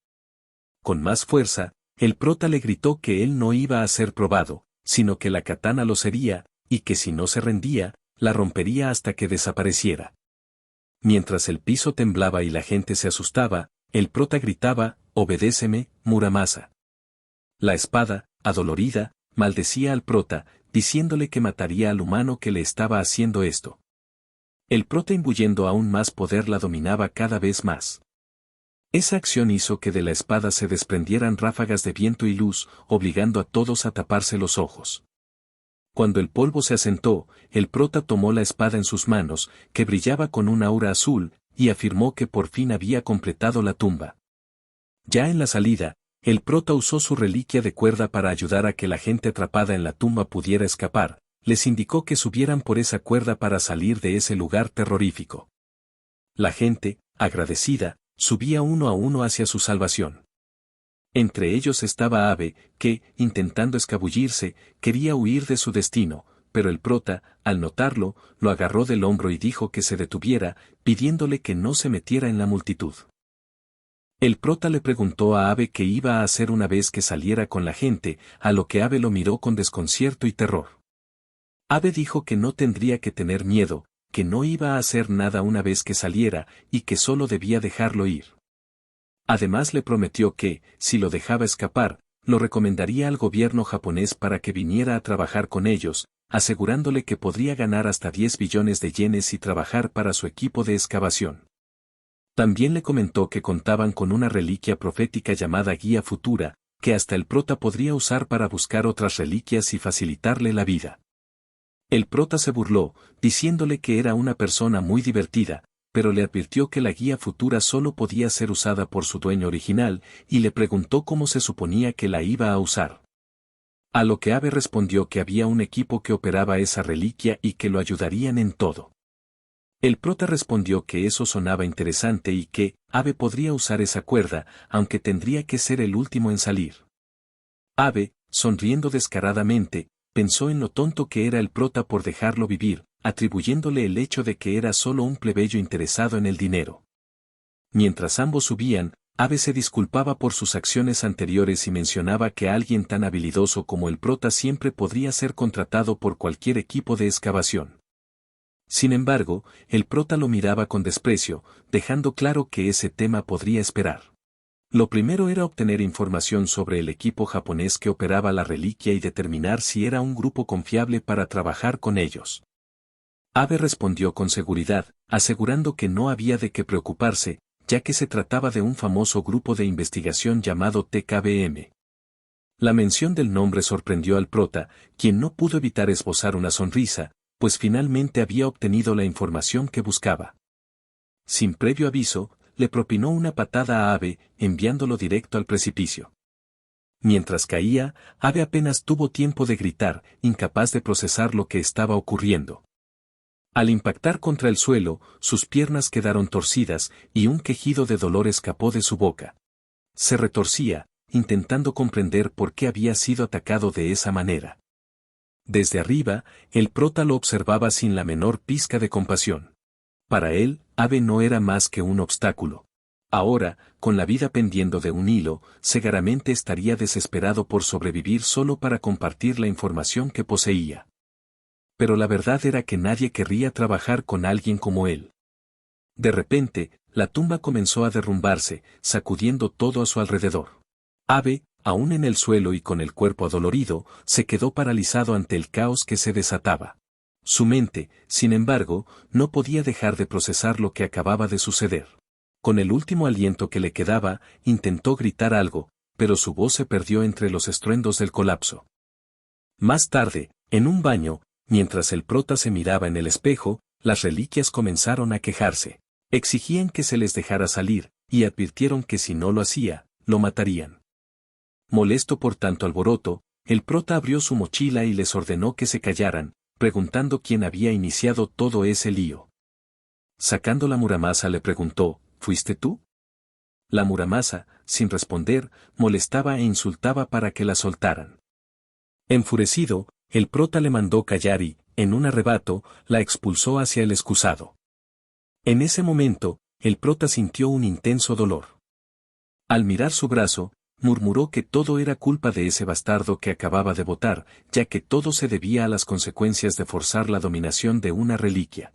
Con más fuerza, el prota le gritó que él no iba a ser probado, sino que la katana lo sería, y que si no se rendía, la rompería hasta que desapareciera. Mientras el piso temblaba y la gente se asustaba, el prota gritaba, «Obedéceme, Muramasa». La espada, adolorida, maldecía al prota, diciéndole que mataría al humano que le estaba haciendo esto. El prota, imbuyendo aún más poder, la dominaba cada vez más. Esa acción hizo que de la espada se desprendieran ráfagas de viento y luz, obligando a todos a taparse los ojos. Cuando el polvo se asentó, el prota tomó la espada en sus manos, que brillaba con un aura azul, y afirmó que por fin había completado la tumba. Ya en la salida, el prota usó su reliquia de cuerda para ayudar a que la gente atrapada en la tumba pudiera escapar, Les indicó que subieran por esa cuerda para salir de ese lugar terrorífico. La gente, agradecida, subía uno a uno hacia su salvación. Entre ellos estaba Abe, que, intentando escabullirse, quería huir de su destino, pero el prota, al notarlo, lo agarró del hombro y dijo que se detuviera, pidiéndole que no se metiera en la multitud. El prota le preguntó a Abe qué iba a hacer una vez que saliera con la gente, a lo que Abe lo miró con desconcierto y terror. Abe dijo que no tendría que tener miedo, que no iba a hacer nada una vez que saliera, y que solo debía dejarlo ir. Además le prometió que, si lo dejaba escapar, lo recomendaría al gobierno japonés para que viniera a trabajar con ellos, asegurándole que podría ganar hasta 10 billones de yenes y trabajar para su equipo de excavación. También le comentó que contaban con una reliquia profética llamada Guía Futura, que hasta el prota podría usar para buscar otras reliquias y facilitarle la vida. El prota se burló, diciéndole que era una persona muy divertida, pero le advirtió que la guía futura solo podía ser usada por su dueño original, y le preguntó cómo se suponía que la iba a usar. A lo que Abe respondió que había un equipo que operaba esa reliquia y que lo ayudarían en todo. El prota respondió que eso sonaba interesante y que Abe podría usar esa cuerda, aunque tendría que ser el último en salir. Abe, sonriendo descaradamente, pensó en lo tonto que era el prota por dejarlo vivir, atribuyéndole el hecho de que era solo un plebeyo interesado en el dinero. Mientras ambos subían, Abe se disculpaba por sus acciones anteriores y mencionaba que alguien tan habilidoso como el prota siempre podría ser contratado por cualquier equipo de excavación. Sin embargo, el prota lo miraba con desprecio, dejando claro que ese tema podría esperar. Lo primero era obtener información sobre el equipo japonés que operaba la reliquia y determinar si era un grupo confiable para trabajar con ellos. Abe respondió con seguridad, asegurando que no había de qué preocuparse, ya que se trataba de un famoso grupo de investigación llamado TKBM. La mención del nombre sorprendió al prota, quien no pudo evitar esbozar una sonrisa, pues finalmente había obtenido la información que buscaba. Sin previo aviso, le propinó una patada a Abe, enviándolo directo al precipicio. Mientras caía, Abe apenas tuvo tiempo de gritar, incapaz de procesar lo que estaba ocurriendo. Al impactar contra el suelo, sus piernas quedaron torcidas, y un quejido de dolor escapó de su boca. Se retorcía, intentando comprender por qué había sido atacado de esa manera. Desde arriba, el prota lo observaba sin la menor pizca de compasión. Para él, Abe no era más que un obstáculo. Ahora, con la vida pendiendo de un hilo, seguramente estaría desesperado por sobrevivir solo para compartir la información que poseía. Pero la verdad era que nadie querría trabajar con alguien como él. De repente, la tumba comenzó a derrumbarse, sacudiendo todo a su alrededor. Abe, aún en el suelo y con el cuerpo adolorido, se quedó paralizado ante el caos que se desataba. Su mente, sin embargo, no podía dejar de procesar lo que acababa de suceder. Con el último aliento que le quedaba, intentó gritar algo, pero su voz se perdió entre los estruendos del colapso. Más tarde, en un baño, mientras el prota se miraba en el espejo, las reliquias comenzaron a quejarse. Exigían que se les dejara salir, y advirtieron que si no lo hacía, lo matarían. Molesto por tanto alboroto, el prota abrió su mochila y les ordenó que se callaran, preguntando quién había iniciado todo ese lío. Sacando la Muramasa le preguntó, ¿fuiste tú? La Muramasa, sin responder, molestaba e insultaba para que la soltaran. Enfurecido, el prota le mandó callar y, en un arrebato, la expulsó hacia el excusado. En ese momento, el prota sintió un intenso dolor. Al mirar su brazo, murmuró que todo era culpa de ese bastardo que acababa de votar, ya que todo se debía a las consecuencias de forzar la dominación de una reliquia.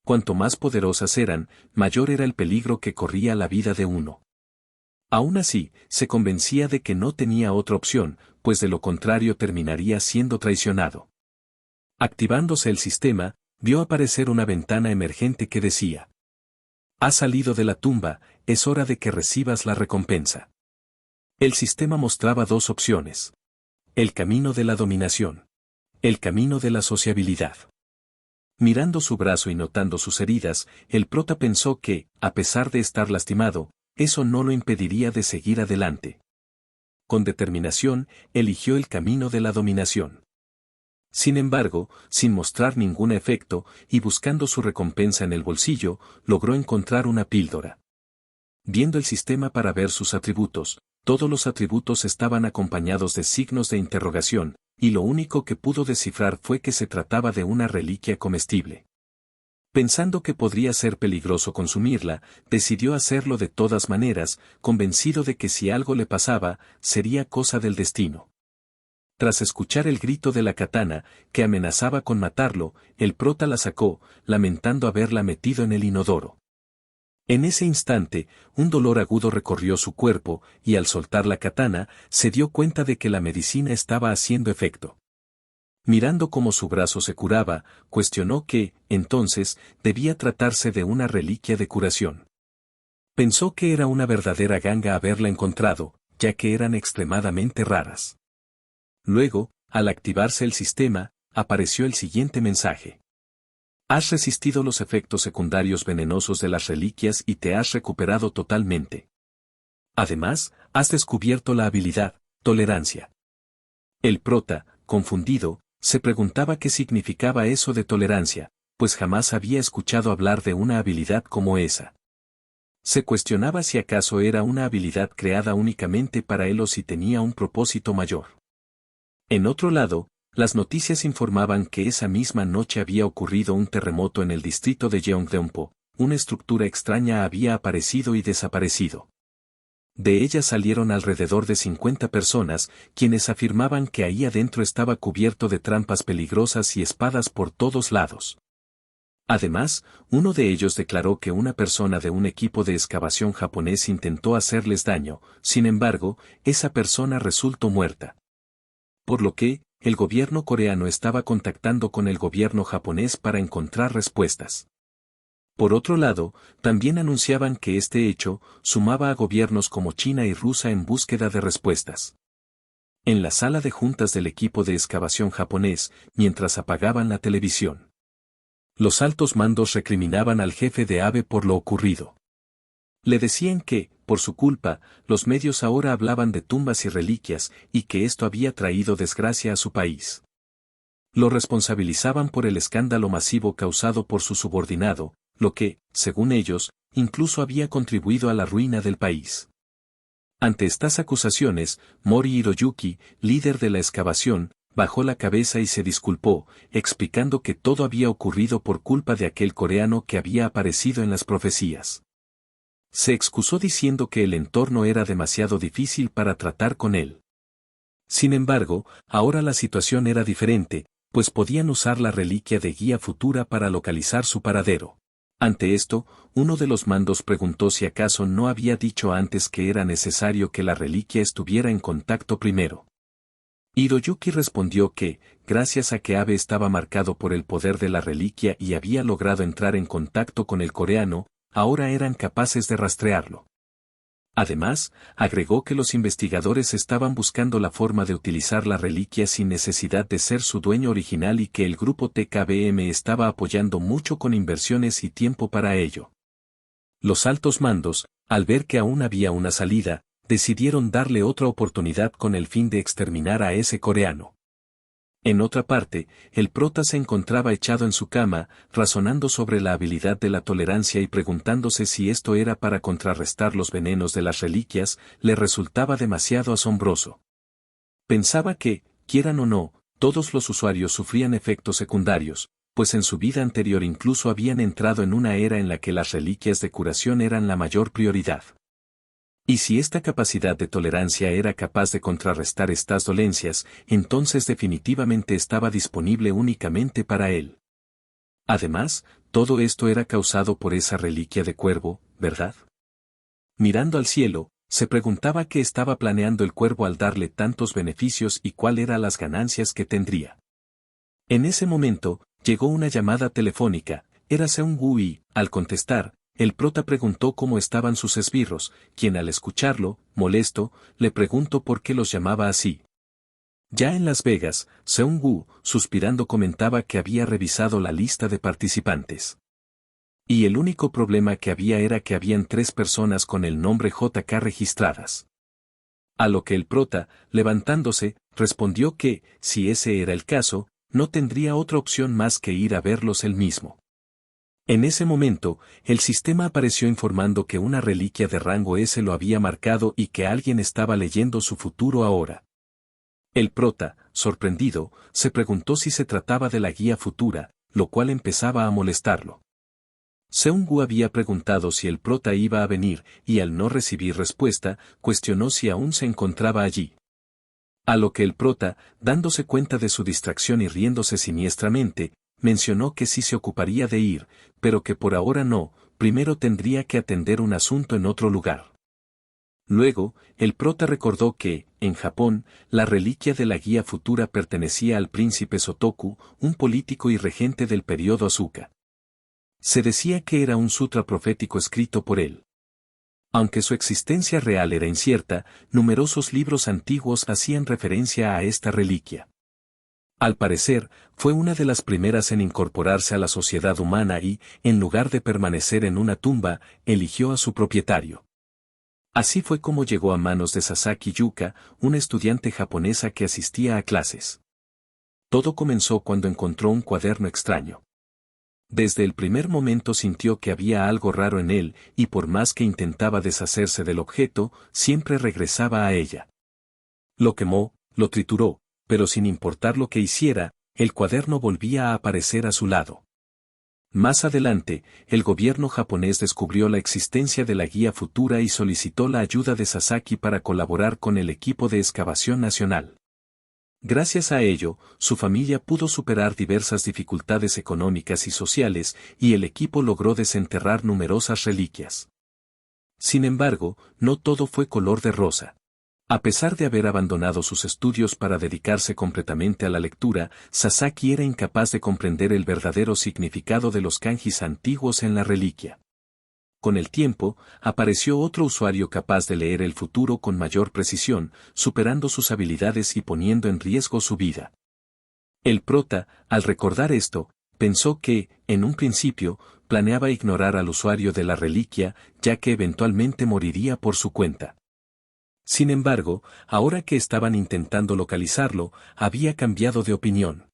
Cuanto más poderosas eran, mayor era el peligro que corría la vida de uno. Aún así, se convencía de que no tenía otra opción, pues de lo contrario terminaría siendo traicionado. Activándose el sistema, vio aparecer una ventana emergente que decía: «Has salido de la tumba, es hora de que recibas la recompensa». El sistema mostraba dos opciones: el camino de la dominación, el camino de la sociabilidad. Mirando su brazo y notando sus heridas, el prota pensó que, a pesar de estar lastimado, eso no lo impediría de seguir adelante. Con determinación, eligió el camino de la dominación. Sin embargo, sin mostrar ningún efecto, y buscando su recompensa en el bolsillo, logró encontrar una píldora. Viendo el sistema para ver sus atributos, todos los atributos estaban acompañados de signos de interrogación, y lo único que pudo descifrar fue que se trataba de una reliquia comestible. Pensando que podría ser peligroso consumirla, decidió hacerlo de todas maneras, convencido de que si algo le pasaba, sería cosa del destino. Tras escuchar el grito de la katana, que amenazaba con matarlo, el prota la sacó, lamentando haberla metido en el inodoro. En ese instante, un dolor agudo recorrió su cuerpo, y al soltar la katana, se dio cuenta de que la medicina estaba haciendo efecto. Mirando cómo su brazo se curaba, cuestionó que, entonces, debía tratarse de una reliquia de curación. Pensó que era una verdadera ganga haberla encontrado, ya que eran extremadamente raras. Luego, al activarse el sistema, apareció el siguiente mensaje. Has resistido los efectos secundarios venenosos de las reliquias y te has recuperado totalmente. Además, has descubierto la habilidad, tolerancia. El prota, confundido, se preguntaba qué significaba eso de tolerancia, pues jamás había escuchado hablar de una habilidad como esa. Se cuestionaba si acaso era una habilidad creada únicamente para él o si tenía un propósito mayor. En otro lado, las noticias informaban que esa misma noche había ocurrido un terremoto en el distrito de Jeongdeunpo, una estructura extraña había aparecido y desaparecido. De ella salieron alrededor de 50 personas, quienes afirmaban que ahí adentro estaba cubierto de trampas peligrosas y espadas por todos lados. Además, uno de ellos declaró que una persona de un equipo de excavación japonés intentó hacerles daño, sin embargo, esa persona resultó muerta. Por lo que, el gobierno coreano estaba contactando con el gobierno japonés para encontrar respuestas. Por otro lado, también anunciaban que este hecho sumaba a gobiernos como China y Rusia en búsqueda de respuestas. En la sala de juntas del equipo de excavación japonés, mientras apagaban la televisión, los altos mandos recriminaban al jefe de Abe por lo ocurrido. Le decían que, por su culpa, los medios ahora hablaban de tumbas y reliquias, y que esto había traído desgracia a su país. Lo responsabilizaban por el escándalo masivo causado por su subordinado, lo que, según ellos, incluso había contribuido a la ruina del país. Ante estas acusaciones, Mori Hiroyuki, líder de la excavación, bajó la cabeza y se disculpó, explicando que todo había ocurrido por culpa de aquel coreano que había aparecido en las profecías. Se excusó diciendo que el entorno era demasiado difícil para tratar con él. Sin embargo, ahora la situación era diferente, pues podían usar la reliquia de guía futura para localizar su paradero. Ante esto, uno de los mandos preguntó si acaso no había dicho antes que era necesario que la reliquia estuviera en contacto primero. Hiroyuki respondió que, gracias a que Abe estaba marcado por el poder de la reliquia y había logrado entrar en contacto con el coreano, ahora eran capaces de rastrearlo. Además, agregó que los investigadores estaban buscando la forma de utilizar la reliquia sin necesidad de ser su dueño original y que el grupo TKBM estaba apoyando mucho con inversiones y tiempo para ello. Los altos mandos, al ver que aún había una salida, decidieron darle otra oportunidad con el fin de exterminar a ese coreano. En otra parte, el prota se encontraba echado en su cama, razonando sobre la habilidad de la tolerancia y preguntándose si esto era para contrarrestar los venenos de las reliquias, le resultaba demasiado asombroso. Pensaba que, quieran o no, todos los usuarios sufrían efectos secundarios, pues en su vida anterior incluso habían entrado en una era en la que las reliquias de curación eran la mayor prioridad. Y si esta capacidad de tolerancia era capaz de contrarrestar estas dolencias, entonces definitivamente estaba disponible únicamente para él. Además, todo esto era causado por esa reliquia de cuervo, ¿verdad? Mirando al cielo, se preguntaba qué estaba planeando el cuervo al darle tantos beneficios y cuál eran las ganancias que tendría. En ese momento, llegó una llamada telefónica, era Seung-woo y, al contestar, el prota preguntó cómo estaban sus esbirros, quien al escucharlo, molesto, le preguntó por qué los llamaba así. Ya en Las Vegas, Seung-woo, suspirando comentaba que había revisado la lista de participantes. Y el único problema que había era que habían 3 personas con el nombre JK registradas. A lo que el prota, levantándose, respondió que, si ese era el caso, no tendría otra opción más que ir a verlos él mismo. En ese momento, el sistema apareció informando que una reliquia de rango S lo había marcado y que alguien estaba leyendo su futuro ahora. El prota, sorprendido, se preguntó si se trataba de la guía futura, lo cual empezaba a molestarlo. Seung-Gu había preguntado si el prota iba a venir, y al no recibir respuesta, cuestionó si aún se encontraba allí. A lo que el prota, dándose cuenta de su distracción y riéndose siniestramente, mencionó que sí se ocuparía de ir, pero que por ahora no, primero tendría que atender un asunto en otro lugar. Luego, el prota recordó que, en Japón, la reliquia de la guía futura pertenecía al príncipe Sotoku, un político y regente del periodo Asuka. Se decía que era un sutra profético escrito por él. Aunque su existencia real era incierta, numerosos libros antiguos hacían referencia a esta reliquia. Al parecer, fue una de las primeras en incorporarse a la sociedad humana y, en lugar de permanecer en una tumba, eligió a su propietario. Así fue como llegó a manos de Sasaki Yuka, una estudiante japonesa que asistía a clases. Todo comenzó cuando encontró un cuaderno extraño. Desde el primer momento sintió que había algo raro en él, y por más que intentaba deshacerse del objeto, siempre regresaba a ella. Lo quemó, lo trituró, pero sin importar lo que hiciera, el cuaderno volvía a aparecer a su lado. Más adelante, el gobierno japonés descubrió la existencia de la guía futura y solicitó la ayuda de Sasaki para colaborar con el equipo de excavación nacional. Gracias a ello, su familia pudo superar diversas dificultades económicas y sociales, y el equipo logró desenterrar numerosas reliquias. Sin embargo, no todo fue color de rosa. A pesar de haber abandonado sus estudios para dedicarse completamente a la lectura, Sasaki era incapaz de comprender el verdadero significado de los kanjis antiguos en la reliquia. Con el tiempo, apareció otro usuario capaz de leer el futuro con mayor precisión, superando sus habilidades y poniendo en riesgo su vida. El prota, al recordar esto, pensó que, en un principio, planeaba ignorar al usuario de la reliquia, ya que eventualmente moriría por su cuenta. Sin embargo, ahora que estaban intentando localizarlo, había cambiado de opinión.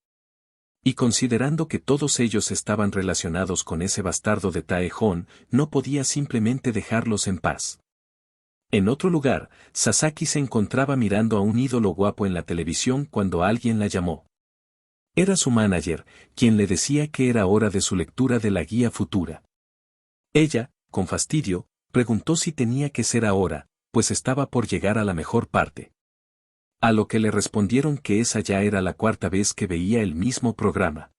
Y considerando que todos ellos estaban relacionados con ese bastardo de Tae-hon, no podía simplemente dejarlos en paz. En otro lugar, Sasaki se encontraba mirando a un ídolo guapo en la televisión cuando alguien la llamó. Era su manager, quien le decía que era hora de su lectura de la guía futura. Ella, con fastidio, preguntó si tenía que ser ahora, pues estaba por llegar a la mejor parte. A lo que le respondieron que esa ya era la cuarta vez que veía el mismo programa.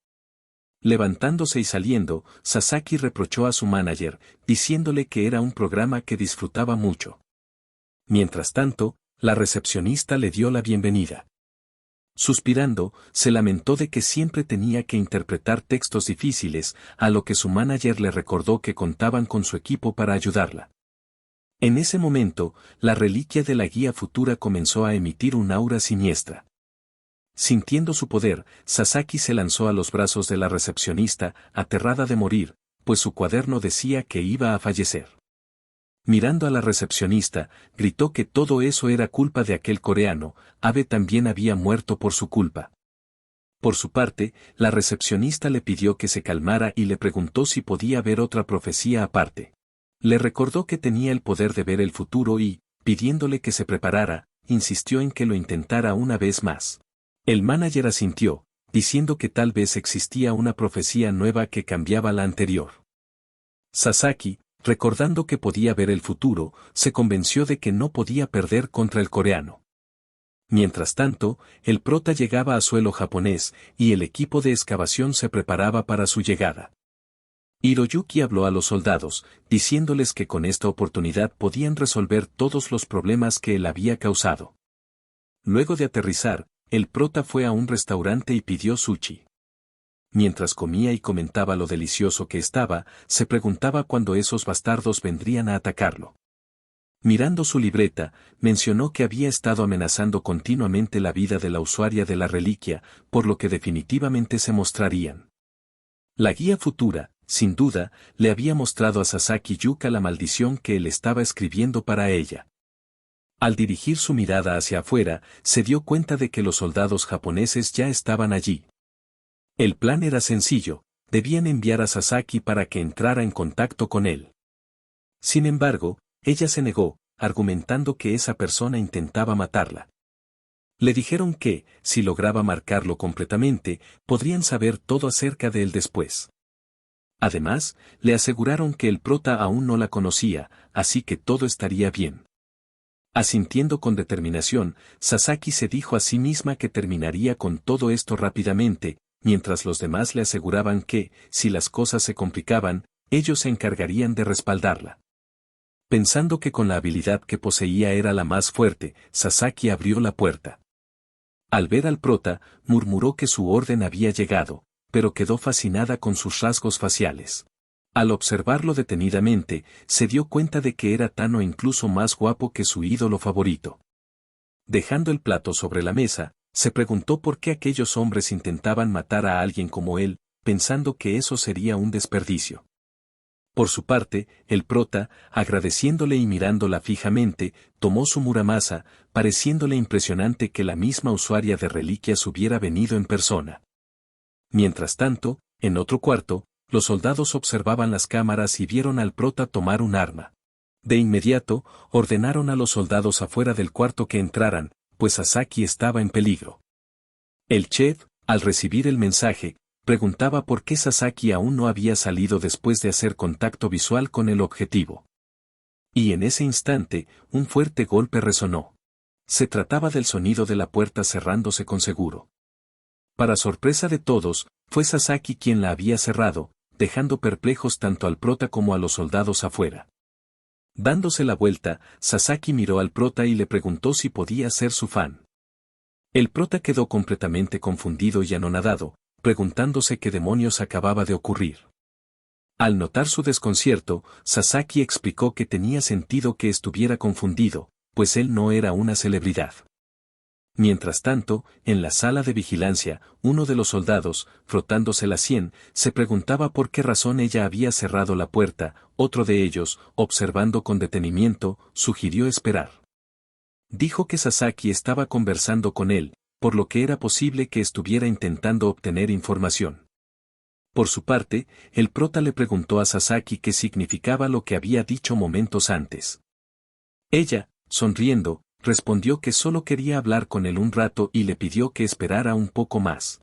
Levantándose y saliendo, Sasaki reprochó a su manager, diciéndole que era un programa que disfrutaba mucho. Mientras tanto, la recepcionista le dio la bienvenida. Suspirando, se lamentó de que siempre tenía que interpretar textos difíciles, a lo que su manager le recordó que contaban con su equipo para ayudarla. En ese momento, la reliquia de la guía futura comenzó a emitir un aura siniestra. Sintiendo su poder, Sasaki se lanzó a los brazos de la recepcionista, aterrada de morir, pues su cuaderno decía que iba a fallecer. Mirando a la recepcionista, gritó que todo eso era culpa de aquel coreano, Abe también había muerto por su culpa. Por su parte, la recepcionista le pidió que se calmara y le preguntó si podía ver otra profecía aparte. Le recordó que tenía el poder de ver el futuro y, pidiéndole que se preparara, insistió en que lo intentara una vez más. El manager asintió, diciendo que tal vez existía una profecía nueva que cambiaba la anterior. Sasaki, recordando que podía ver el futuro, se convenció de que no podía perder contra el coreano. Mientras tanto, el prota llegaba a suelo japonés, y el equipo de excavación se preparaba para su llegada. Hiroyuki habló a los soldados, diciéndoles que con esta oportunidad podían resolver todos los problemas que él había causado. Luego de aterrizar, el prota fue a un restaurante y pidió sushi. Mientras comía y comentaba lo delicioso que estaba, se preguntaba cuándo esos bastardos vendrían a atacarlo. Mirando su libreta, mencionó que había estado amenazando continuamente la vida de la usuaria de la reliquia, por lo que definitivamente se mostrarían. La guía futura, sin duda, le había mostrado a Sasaki Yuka la maldición que él estaba escribiendo para ella. Al dirigir su mirada hacia afuera, se dio cuenta de que los soldados japoneses ya estaban allí. El plan era sencillo, debían enviar a Sasaki para que entrara en contacto con él. Sin embargo, ella se negó, argumentando que esa persona intentaba matarla. Le dijeron que, si lograba marcarlo completamente, podrían saber todo acerca de él después. Además, le aseguraron que el prota aún no la conocía, así que todo estaría bien. Asintiendo con determinación, Sasaki se dijo a sí misma que terminaría con todo esto rápidamente, mientras los demás le aseguraban que, si las cosas se complicaban, ellos se encargarían de respaldarla. Pensando que con la habilidad que poseía era la más fuerte, Sasaki abrió la puerta. Al ver al prota, murmuró que su orden había llegado, pero quedó fascinada con sus rasgos faciales. Al observarlo detenidamente, se dio cuenta de que era tan o incluso más guapo que su ídolo favorito. Dejando el plato sobre la mesa, se preguntó por qué aquellos hombres intentaban matar a alguien como él, pensando que eso sería un desperdicio. Por su parte, el prota, agradeciéndole y mirándola fijamente, tomó su muramasa, pareciéndole impresionante que la misma usuaria de reliquias hubiera venido en persona. Mientras tanto, en otro cuarto, los soldados observaban las cámaras y vieron al prota tomar un arma. De inmediato, ordenaron a los soldados afuera del cuarto que entraran, pues Sasaki estaba en peligro. El chef, al recibir el mensaje, preguntaba por qué Sasaki aún no había salido después de hacer contacto visual con el objetivo. Y en ese instante, un fuerte golpe resonó. Se trataba del sonido de la puerta cerrándose con seguro. Para sorpresa de todos, fue Sasaki quien la había cerrado, dejando perplejos tanto al prota como a los soldados afuera. Dándose la vuelta, Sasaki miró al prota y le preguntó si podía ser su fan. El prota quedó completamente confundido y anonadado, preguntándose qué demonios acababa de ocurrir. Al notar su desconcierto, Sasaki explicó que tenía sentido que estuviera confundido, pues él no era una celebridad. Mientras tanto, en la sala de vigilancia, uno de los soldados, frotándose la sien, se preguntaba por qué razón ella había cerrado la puerta. Otro de ellos, observando con detenimiento, sugirió esperar. Dijo que Sasaki estaba conversando con él, por lo que era posible que estuviera intentando obtener información. Por su parte, el prota le preguntó a Sasaki qué significaba lo que había dicho momentos antes. Ella, sonriendo, respondió que solo quería hablar con él un rato y le pidió que esperara un poco más.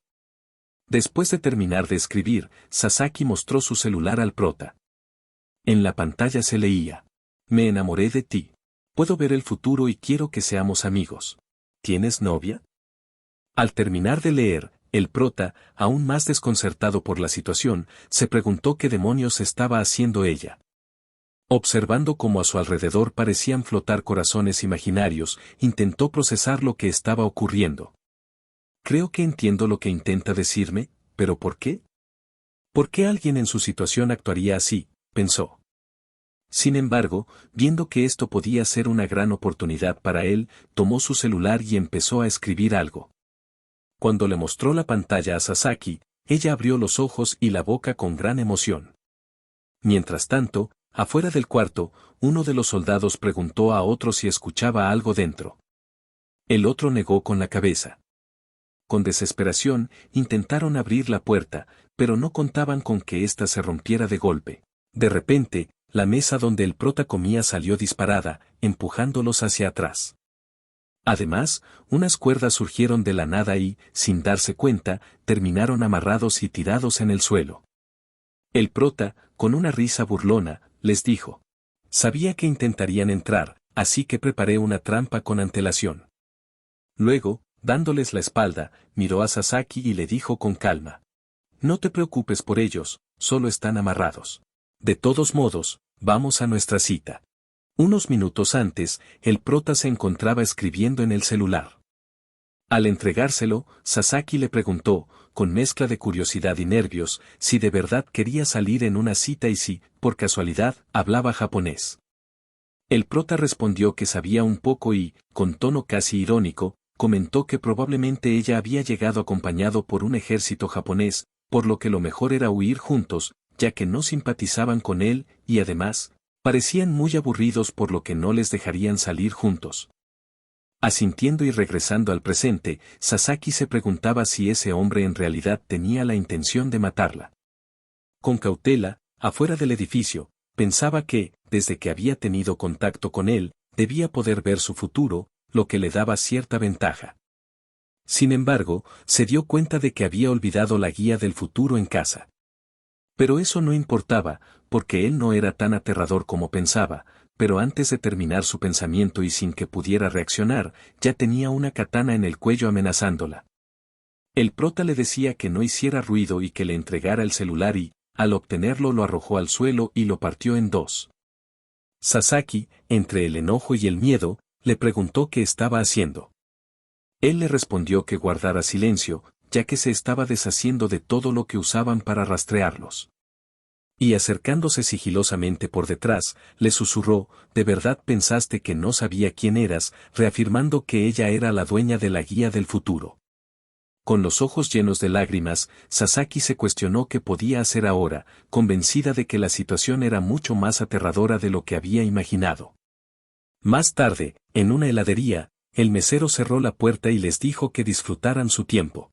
Después de terminar de escribir, Sasaki mostró su celular al prota. En la pantalla se leía: «Me enamoré de ti. Puedo ver el futuro y quiero que seamos amigos. ¿Tienes novia?». Al terminar de leer, el prota, aún más desconcertado por la situación, se preguntó qué demonios estaba haciendo ella. Observando cómo a su alrededor parecían flotar corazones imaginarios, intentó procesar lo que estaba ocurriendo. «Creo que entiendo lo que intenta decirme, pero ¿por qué? ¿Por qué alguien en su situación actuaría así?», pensó. Sin embargo, viendo que esto podía ser una gran oportunidad para él, tomó su celular y empezó a escribir algo. Cuando le mostró la pantalla a Sasaki, ella abrió los ojos y la boca con gran emoción. Mientras tanto, afuera del cuarto, uno de los soldados preguntó a otro si escuchaba algo dentro. El otro negó con la cabeza. Con desesperación, intentaron abrir la puerta, pero no contaban con que ésta se rompiera de golpe. De repente, la mesa donde el prota comía salió disparada, empujándolos hacia atrás. Además, unas cuerdas surgieron de la nada y, sin darse cuenta, terminaron amarrados y tirados en el suelo. El prota, con una risa burlona, les dijo: «Sabía que intentarían entrar, así que preparé una trampa con antelación». Luego, dándoles la espalda, miró a Sasaki y le dijo con calma: «No te preocupes por ellos, solo están amarrados. De todos modos, vamos a nuestra cita». Unos minutos antes, el prota se encontraba escribiendo en el celular. Al entregárselo, Sasaki le preguntó, con mezcla de curiosidad y nervios, si de verdad quería salir en una cita y si, por casualidad, hablaba japonés. El prota respondió que sabía un poco y, con tono casi irónico, comentó que probablemente ella había llegado acompañado por un ejército japonés, por lo que lo mejor era huir juntos, ya que no simpatizaban con él, y además, parecían muy aburridos por lo que no les dejarían salir juntos. Asintiendo y regresando al presente, Sasaki se preguntaba si ese hombre en realidad tenía la intención de matarla. Con cautela, afuera del edificio, pensaba que, desde que había tenido contacto con él, debía poder ver su futuro, lo que le daba cierta ventaja. Sin embargo, se dio cuenta de que había olvidado la guía del futuro en casa. Pero eso no importaba, porque él no era tan aterrador como pensaba, pero antes de terminar su pensamiento y sin que pudiera reaccionar, ya tenía una katana en el cuello amenazándola. El prota le decía que no hiciera ruido y que le entregara el celular y, al obtenerlo, lo arrojó al suelo y lo partió en dos. Sasaki, entre el enojo y el miedo, le preguntó qué estaba haciendo. Él le respondió que guardara silencio, ya que se estaba deshaciendo de todo lo que usaban para rastrearlos. Y acercándose sigilosamente por detrás, le susurró: «¿De verdad pensaste que no sabía quién eras?», reafirmando que ella era la dueña de la guía del futuro. Con los ojos llenos de lágrimas, Sasaki se cuestionó qué podía hacer ahora, convencida de que la situación era mucho más aterradora de lo que había imaginado. Más tarde, en una heladería, el mesero cerró la puerta y les dijo que disfrutaran su tiempo.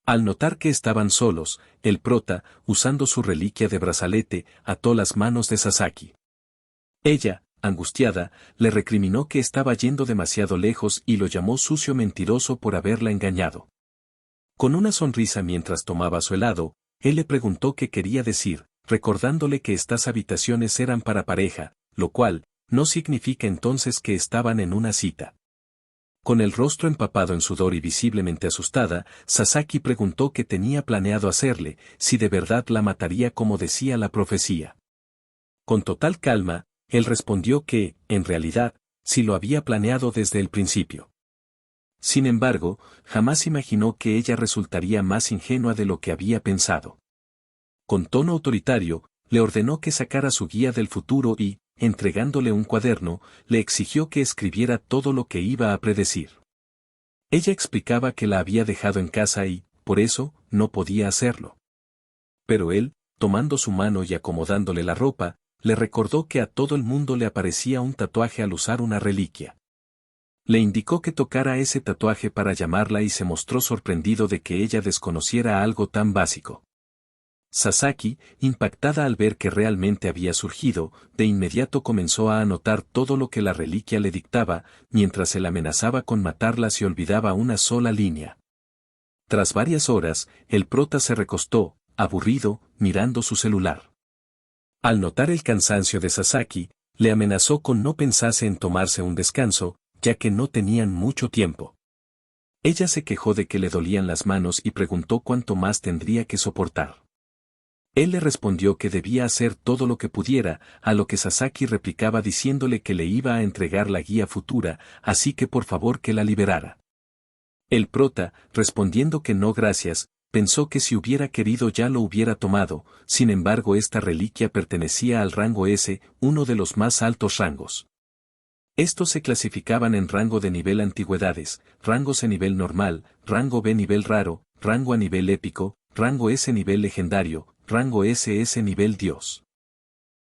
Al notar que estaban solos, el prota, usando su reliquia de brazalete, ató las manos de Sasaki. Ella, angustiada, le recriminó que estaba yendo demasiado lejos y lo llamó sucio mentiroso por haberla engañado. Con una sonrisa mientras tomaba su helado, él le preguntó qué quería decir, recordándole que estas habitaciones eran para pareja, lo cual, no significa entonces que estaban en una cita. Con el rostro empapado en sudor y visiblemente asustada, Sasaki preguntó qué tenía planeado hacerle, si de verdad la mataría como decía la profecía. Con total calma, él respondió que, en realidad, sí lo había planeado desde el principio. Sin embargo, jamás imaginó que ella resultaría más ingenua de lo que había pensado. Con tono autoritario, le ordenó que sacara su guía del futuro y, entregándole un cuaderno, le exigió que escribiera todo lo que iba a predecir. Ella explicaba que la había dejado en casa y, por eso, no podía hacerlo. Pero él, tomando su mano y acomodándole la ropa, le recordó que a todo el mundo le aparecía un tatuaje al usar una reliquia. Le indicó que tocara ese tatuaje para llamarla y se mostró sorprendido de que ella desconociera algo tan básico. Sasaki, impactada al ver que realmente había surgido, de inmediato comenzó a anotar todo lo que la reliquia le dictaba, mientras él amenazaba con matarla si olvidaba una sola línea. Tras varias horas, el prota se recostó, aburrido, mirando su celular. Al notar el cansancio de Sasaki, le amenazó con no pensase en tomarse un descanso, ya que no tenían mucho tiempo. Ella se quejó de que le dolían las manos y preguntó cuánto más tendría que soportar. Él le respondió que debía hacer todo lo que pudiera, a lo que Sasaki replicaba diciéndole que le iba a entregar la guía futura, así que por favor que la liberara. El prota, respondiendo que no gracias, pensó que si hubiera querido ya lo hubiera tomado, sin embargo esta reliquia pertenecía al rango S, uno de los más altos rangos. Estos se clasificaban en rango de nivel antigüedades, rango C nivel normal, rango B nivel raro, rango A nivel épico, rango S nivel legendario, rango SS nivel Dios.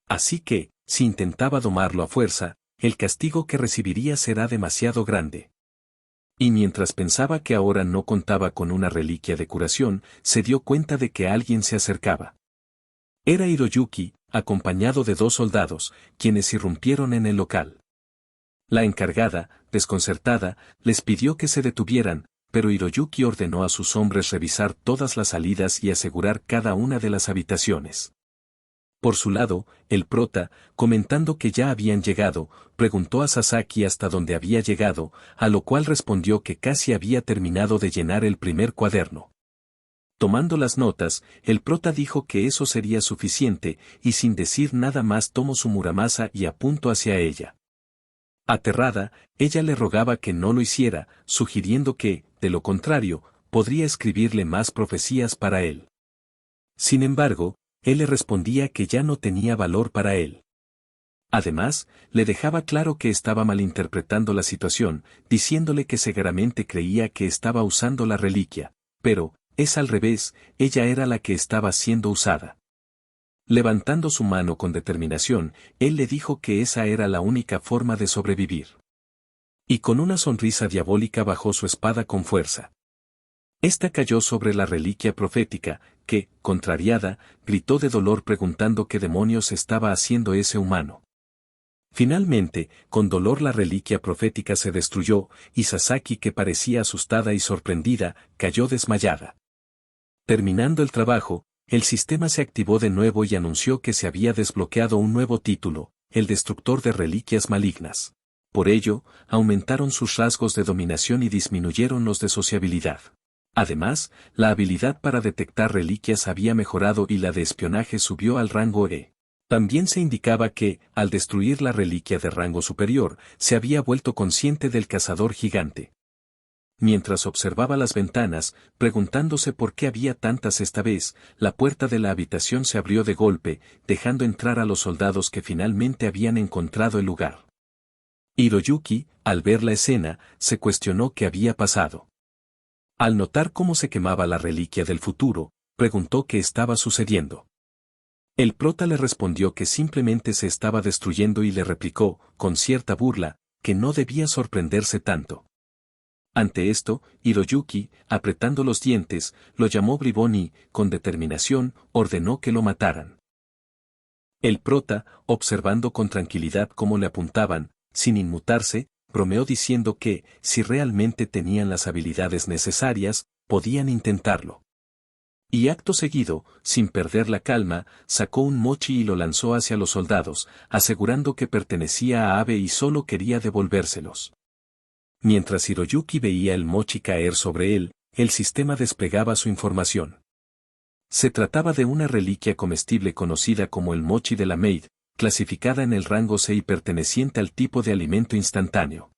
Así que, si intentaba domarlo a fuerza, el castigo que recibiría será demasiado grande. Y mientras pensaba que ahora no contaba con una reliquia de curación, se dio cuenta de que alguien se acercaba. Era Hiroyuki, acompañado de 2 soldados, quienes irrumpieron en el local. La encargada, desconcertada, les pidió que se detuvieran, pero Hiroyuki ordenó a sus hombres revisar todas las salidas y asegurar cada una de las habitaciones. Por su lado, el prota, comentando que ya habían llegado, preguntó a Sasaki hasta dónde había llegado, a lo cual respondió que casi había terminado de llenar el primer cuaderno. Tomando las notas, el prota dijo que eso sería suficiente, y sin decir nada más tomó su Muramasa y apuntó hacia ella. Aterrada, ella le rogaba que no lo hiciera, sugiriendo que, de lo contrario, podría escribirle más profecías para él. Sin embargo, él le respondía que ya no tenía valor para él. Además, le dejaba claro que estaba malinterpretando la situación, diciéndole que seguramente creía que estaba usando la reliquia, pero, es al revés, ella era la que estaba siendo usada. Levantando su mano con determinación, él le dijo que esa era la única forma de sobrevivir. Y con una sonrisa diabólica bajó su espada con fuerza. Esta cayó sobre la reliquia profética, que, contrariada, gritó de dolor preguntando qué demonios estaba haciendo ese humano. Finalmente, con dolor la reliquia profética se destruyó, y Sasaki, que parecía asustada y sorprendida, cayó desmayada. Terminando el trabajo, el sistema se activó de nuevo y anunció que se había desbloqueado un nuevo título, el destructor de reliquias malignas. Por ello, aumentaron sus rasgos de dominación y disminuyeron los de sociabilidad. Además, la habilidad para detectar reliquias había mejorado y la de espionaje subió al rango E. También se indicaba que, al destruir la reliquia de rango superior, se había vuelto consciente del cazador gigante. Mientras observaba las ventanas, preguntándose por qué había tantas esta vez, la puerta de la habitación se abrió de golpe, dejando entrar a los soldados que finalmente habían encontrado el lugar. Hiroyuki, al ver la escena, se cuestionó qué había pasado. Al notar cómo se quemaba la reliquia del futuro, preguntó qué estaba sucediendo. El prota le respondió que simplemente se estaba destruyendo y le replicó, con cierta burla, que no debía sorprenderse tanto. Ante esto, Hiroyuki, apretando los dientes, lo llamó bribón y, con determinación, ordenó que lo mataran. El prota, observando con tranquilidad cómo le apuntaban, sin inmutarse, bromeó diciendo que, si realmente tenían las habilidades necesarias, podían intentarlo. Y acto seguido, sin perder la calma, sacó un mochi y lo lanzó hacia los soldados, asegurando que pertenecía a Abe y solo quería devolvérselos. Mientras Hiroyuki veía el mochi caer sobre él, el sistema desplegaba su información. Se trataba de una reliquia comestible conocida como el mochi de la Maid, clasificada en el rango C y perteneciente al tipo de alimento instantáneo.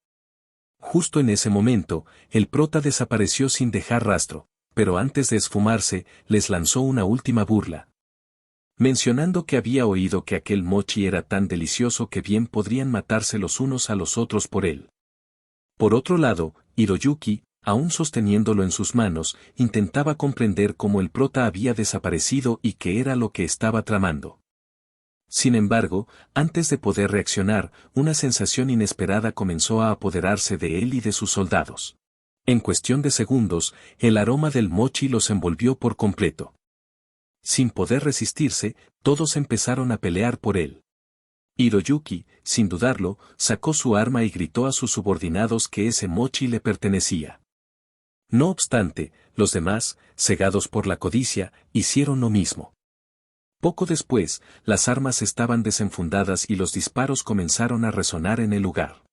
Justo en ese momento, el prota desapareció sin dejar rastro, pero antes de esfumarse, les lanzó una última burla. Mencionando que había oído que aquel mochi era tan delicioso que bien podrían matarse los unos a los otros por él. Por otro lado, Hiroyuki, aún sosteniéndolo en sus manos, intentaba comprender cómo el prota había desaparecido y qué era lo que estaba tramando. Sin embargo, antes de poder reaccionar, una sensación inesperada comenzó a apoderarse de él y de sus soldados. En cuestión de segundos, el aroma del mochi los envolvió por completo. Sin poder resistirse, todos empezaron a pelear por él. Hiroyuki, sin dudarlo, sacó su arma y gritó a sus subordinados que ese mochi le pertenecía. No obstante, los demás, cegados por la codicia, hicieron lo mismo. Poco después, las armas estaban desenfundadas y los disparos comenzaron a resonar en el lugar.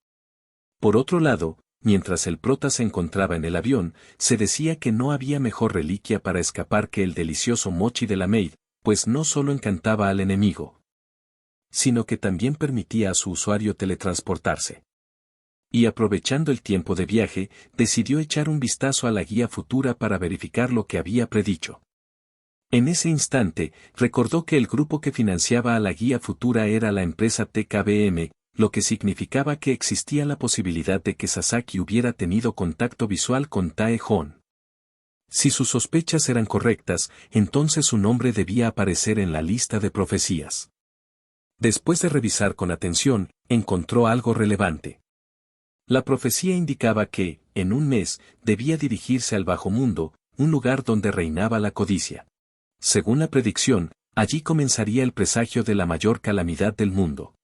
Por otro lado, mientras el prota se encontraba en el avión, se decía que no había mejor reliquia para escapar que el delicioso mochi de la Maid, pues no solo encantaba al enemigo, sino que también permitía a su usuario teletransportarse. Y aprovechando el tiempo de viaje, decidió echar un vistazo a la guía futura para verificar lo que había predicho. En ese instante, recordó que el grupo que financiaba a la guía futura era la empresa TKBM, lo que significaba que existía la posibilidad de que Sasaki hubiera tenido contacto visual con Tae-hon. Si sus sospechas eran correctas, entonces su nombre debía aparecer en la lista de profecías. Después de revisar con atención, encontró algo relevante. La profecía indicaba que, en un mes, debía dirigirse al bajo mundo, un lugar donde reinaba la codicia. Según la predicción, allí comenzaría el presagio de la mayor calamidad del mundo.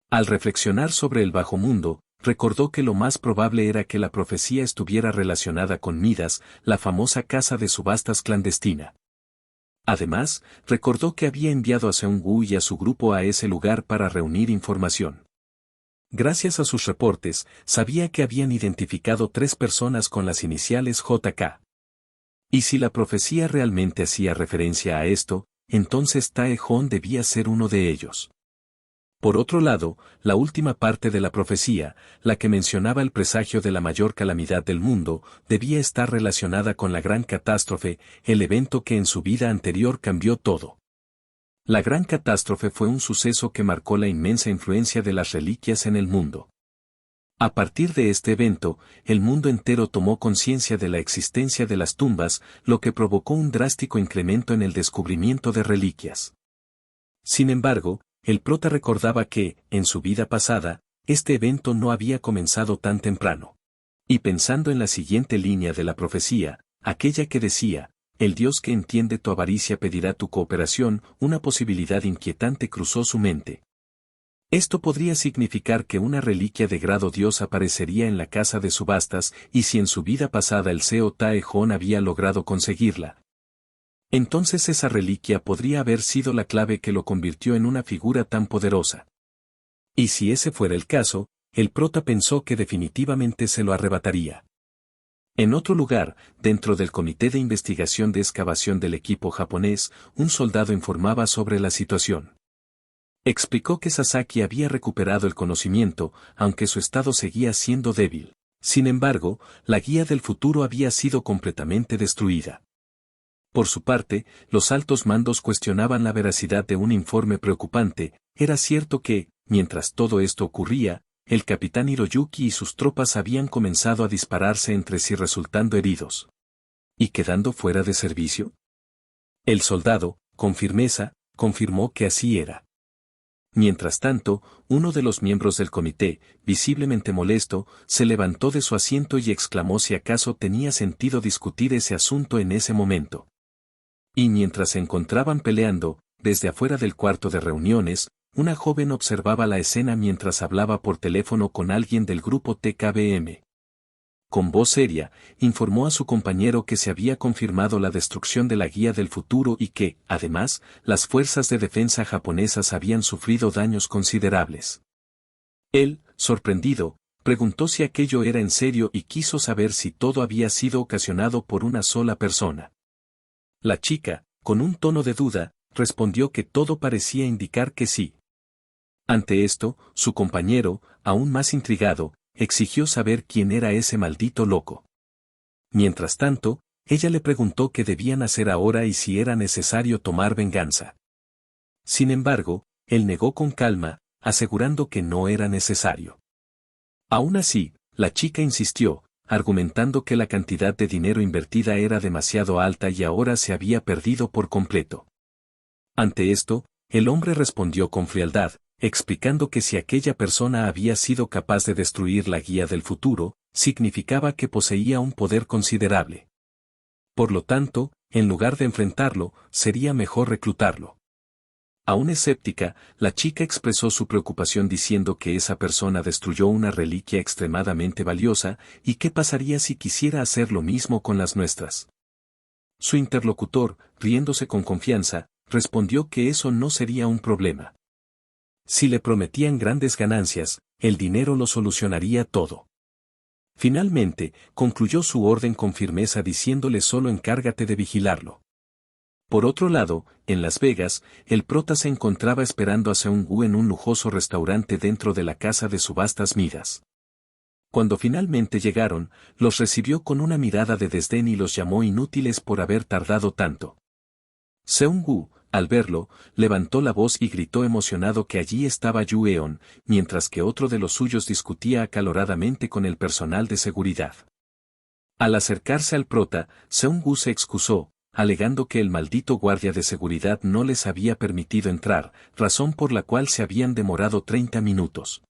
Al reflexionar sobre el bajo mundo, recordó que lo más probable era que la profecía estuviera relacionada con Midas, la famosa casa de subastas clandestina. Además, recordó que había enviado a Seung-woo y a su grupo a ese lugar para reunir información. Gracias a sus reportes, sabía que habían identificado 3 personas con las iniciales JK. Y si la profecía realmente hacía referencia a esto, entonces Tae-hon debía ser uno de ellos. Por otro lado, la última parte de la profecía, la que mencionaba el presagio de la mayor calamidad del mundo, debía estar relacionada con la gran catástrofe, el evento que en su vida anterior cambió todo. La gran catástrofe fue un suceso que marcó la inmensa influencia de las reliquias en el mundo. A partir de este evento, el mundo entero tomó conciencia de la existencia de las tumbas, lo que provocó un drástico incremento en el descubrimiento de reliquias. Sin embargo, el prota recordaba que, en su vida pasada, este evento no había comenzado tan temprano. Y pensando en la siguiente línea de la profecía, aquella que decía, el Dios que entiende tu avaricia pedirá tu cooperación, una posibilidad inquietante cruzó su mente. Esto podría significar que una reliquia de grado Dios aparecería en la casa de subastas, y si en su vida pasada el Seo Tae Hon había logrado conseguirla, entonces esa reliquia podría haber sido la clave que lo convirtió en una figura tan poderosa. Y si ese fuera el caso, el prota pensó que definitivamente se lo arrebataría. En otro lugar, dentro del comité de investigación de excavación del equipo japonés, un soldado informaba sobre la situación. Explicó que Sasaki había recuperado el conocimiento, aunque su estado seguía siendo débil. Sin embargo, la guía del futuro había sido completamente destruida. Por su parte, los altos mandos cuestionaban la veracidad de un informe preocupante. Era cierto que, mientras todo esto ocurría, el capitán Hiroyuki y sus tropas habían comenzado a dispararse entre sí resultando heridos. ¿Y quedando fuera de servicio? El soldado, con firmeza, confirmó que así era. Mientras tanto, uno de los miembros del comité, visiblemente molesto, se levantó de su asiento y exclamó si acaso tenía sentido discutir ese asunto en ese momento. Y mientras se encontraban peleando, desde afuera del cuarto de reuniones, una joven observaba la escena mientras hablaba por teléfono con alguien del grupo TKBM. Con voz seria, informó a su compañero que se había confirmado la destrucción de la guía del futuro y que, además, las fuerzas de defensa japonesas habían sufrido daños considerables. Él, sorprendido, preguntó si aquello era en serio y quiso saber si todo había sido ocasionado por una sola persona. La chica, con un tono de duda, respondió que todo parecía indicar que sí. Ante esto, su compañero, aún más intrigado, exigió saber quién era ese maldito loco. Mientras tanto, ella le preguntó qué debían hacer ahora y si era necesario tomar venganza. Sin embargo, él negó con calma, asegurando que no era necesario. Aún así, la chica insistió, argumentando que la cantidad de dinero invertida era demasiado alta y ahora se había perdido por completo. Ante esto, el hombre respondió con frialdad, explicando que si aquella persona había sido capaz de destruir la guía del futuro, significaba que poseía un poder considerable. Por lo tanto, en lugar de enfrentarlo, sería mejor reclutarlo. Aún escéptica, la chica expresó su preocupación diciendo que esa persona destruyó una reliquia extremadamente valiosa, y qué pasaría si quisiera hacer lo mismo con las nuestras. Su interlocutor, riéndose con confianza, respondió que eso no sería un problema. Si le prometían grandes ganancias, el dinero lo solucionaría todo. Finalmente, concluyó su orden con firmeza diciéndole solo encárgate de vigilarlo. Por otro lado, en Las Vegas, el prota se encontraba esperando a Seung-woo en un lujoso restaurante dentro de la casa de subastas Midas. Cuando finalmente llegaron, los recibió con una mirada de desdén y los llamó inútiles por haber tardado tanto. Seung-woo, al verlo, levantó la voz y gritó emocionado que allí estaba Yu Eon, mientras que otro de los suyos discutía acaloradamente con el personal de seguridad. Al acercarse al prota, Seung-woo se excusó, alegando que el maldito guardia de seguridad no les había permitido entrar, razón por la cual se habían demorado 30 minutos.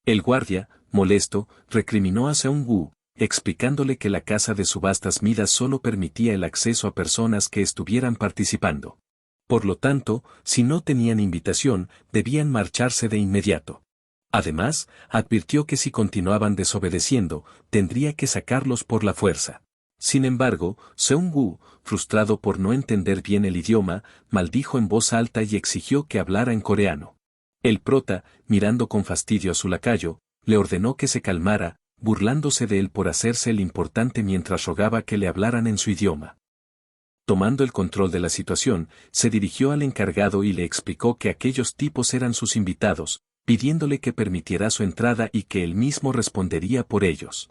El guardia, molesto, recriminó a Seung-woo, explicándole que la casa de subastas Midas solo permitía el acceso a personas que estuvieran participando. Por lo tanto, si no tenían invitación, debían marcharse de inmediato. Además, advirtió que si continuaban desobedeciendo, tendría que sacarlos por la fuerza. Sin embargo, Seung-woo, frustrado por no entender bien el idioma, maldijo en voz alta y exigió que hablara en coreano. El prota, mirando con fastidio a su lacayo, le ordenó que se calmara, burlándose de él por hacerse el importante mientras rogaba que le hablaran en su idioma. Tomando el control de la situación, se dirigió al encargado y le explicó que aquellos tipos eran sus invitados, pidiéndole que permitiera su entrada y que él mismo respondería por ellos.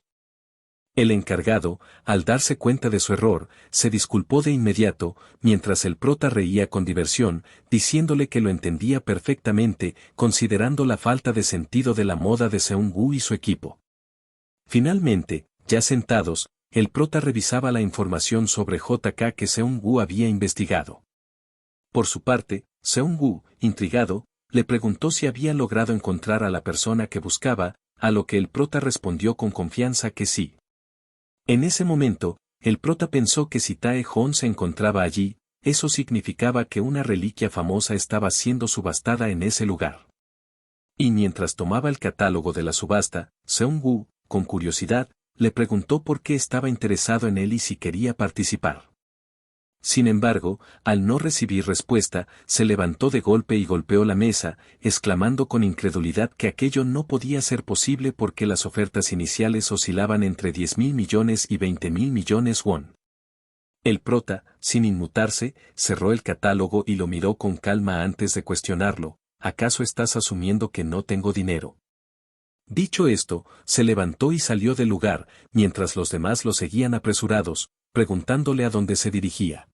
El encargado, al darse cuenta de su error, se disculpó de inmediato, mientras el prota reía con diversión, diciéndole que lo entendía perfectamente, considerando la falta de sentido de la moda de Seung-woo y su equipo. Finalmente, ya sentados, el prota revisaba la información sobre JK que Seung-woo había investigado. Por su parte, Seung-woo, intrigado, le preguntó si había logrado encontrar a la persona que buscaba, a lo que el prota respondió con confianza que sí. En ese momento, el prota pensó que si Tae Hon se encontraba allí, eso significaba que una reliquia famosa estaba siendo subastada en ese lugar. Y mientras tomaba el catálogo de la subasta, Seung-woo, con curiosidad, le preguntó por qué estaba interesado en él y si quería participar. Sin embargo, al no recibir respuesta, se levantó de golpe y golpeó la mesa, exclamando con incredulidad que aquello no podía ser posible porque las ofertas iniciales oscilaban entre 10.000 millones y 20.000 millones won. El prota, sin inmutarse, cerró el catálogo y lo miró con calma antes de cuestionarlo. ¿Acaso estás asumiendo que no tengo dinero? Dicho esto, se levantó y salió del lugar, mientras los demás lo seguían apresurados, preguntándole a dónde se dirigía.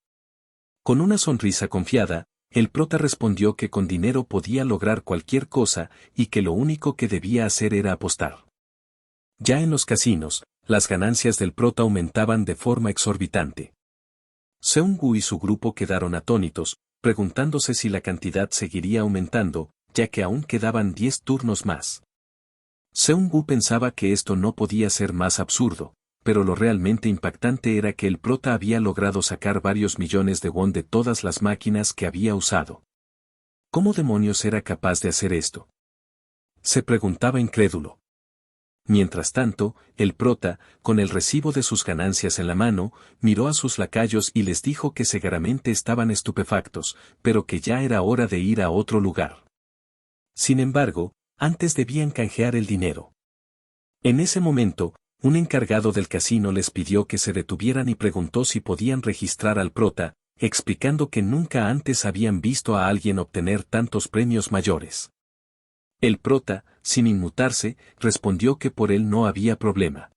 Con una sonrisa confiada, el prota respondió que con dinero podía lograr cualquier cosa y que lo único que debía hacer era apostar. Ya en los casinos, las ganancias del prota aumentaban de forma exorbitante. Seung-woo y su grupo quedaron atónitos, preguntándose si la cantidad seguiría aumentando, ya que aún quedaban 10 turnos más. Seung-woo pensaba que esto no podía ser más absurdo, pero lo realmente impactante era que el prota había logrado sacar varios millones de won de todas las máquinas que había usado. ¿Cómo demonios era capaz de hacer esto? Se preguntaba incrédulo. Mientras tanto, el prota, con el recibo de sus ganancias en la mano, miró a sus lacayos y les dijo que seguramente estaban estupefactos, pero que ya era hora de ir a otro lugar. Sin embargo, antes debían canjear el dinero. En ese momento, un encargado del casino les pidió que se detuvieran y preguntó si podían registrar al prota, explicando que nunca antes habían visto a alguien obtener tantos premios mayores. El prota, sin inmutarse, respondió que por él no había problema.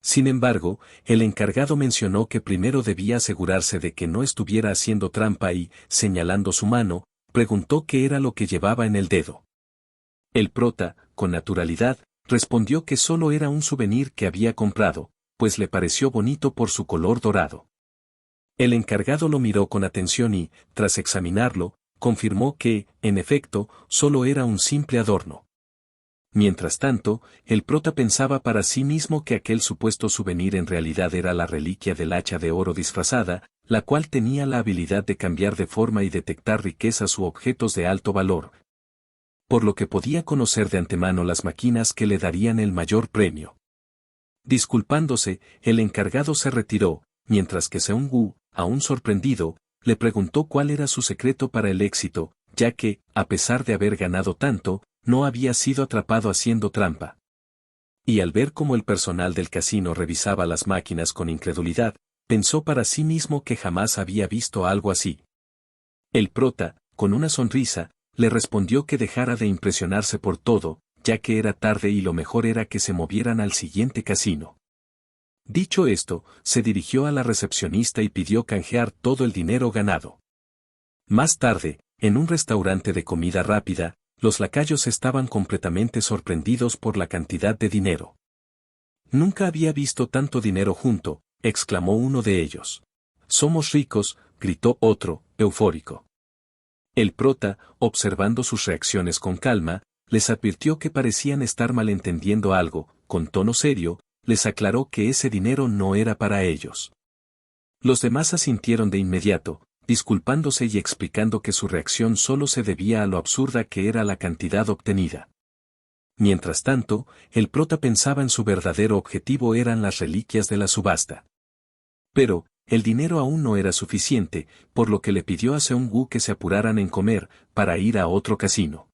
Sin embargo, el encargado mencionó que primero debía asegurarse de que no estuviera haciendo trampa y, señalando su mano, preguntó qué era lo que llevaba en el dedo. El prota, con naturalidad, respondió que solo era un souvenir que había comprado, pues le pareció bonito por su color dorado. El encargado lo miró con atención y, tras examinarlo, confirmó que, en efecto, solo era un simple adorno. Mientras tanto, el prota pensaba para sí mismo que aquel supuesto souvenir en realidad era la reliquia del hacha de oro disfrazada, la cual tenía la habilidad de cambiar de forma y detectar riquezas u objetos de alto valor, por lo que podía conocer de antemano las máquinas que le darían el mayor premio. Disculpándose, el encargado se retiró, mientras que Seung-woo, aún sorprendido, le preguntó cuál era su secreto para el éxito, ya que, a pesar de haber ganado tanto, no había sido atrapado haciendo trampa. Y al ver cómo el personal del casino revisaba las máquinas con incredulidad, pensó para sí mismo que jamás había visto algo así. El prota, con una sonrisa, le respondió que dejara de impresionarse por todo, ya que era tarde y lo mejor era que se movieran al siguiente casino. Dicho esto, se dirigió a la recepcionista y pidió canjear todo el dinero ganado. Más tarde, en un restaurante de comida rápida, los lacayos estaban completamente sorprendidos por la cantidad de dinero. Nunca había visto tanto dinero junto, exclamó uno de ellos. Somos ricos, gritó otro, eufórico. El prota, observando sus reacciones con calma, les advirtió que parecían estar malentendiendo algo, con tono serio, les aclaró que ese dinero no era para ellos. Los demás asintieron de inmediato, disculpándose y explicando que su reacción solo se debía a lo absurda que era la cantidad obtenida. Mientras tanto, el prota pensaba en su verdadero objetivo eran las reliquias de la subasta. Pero, el dinero aún no era suficiente, por lo que le pidió a Seung-woo que se apuraran en comer, para ir a otro casino.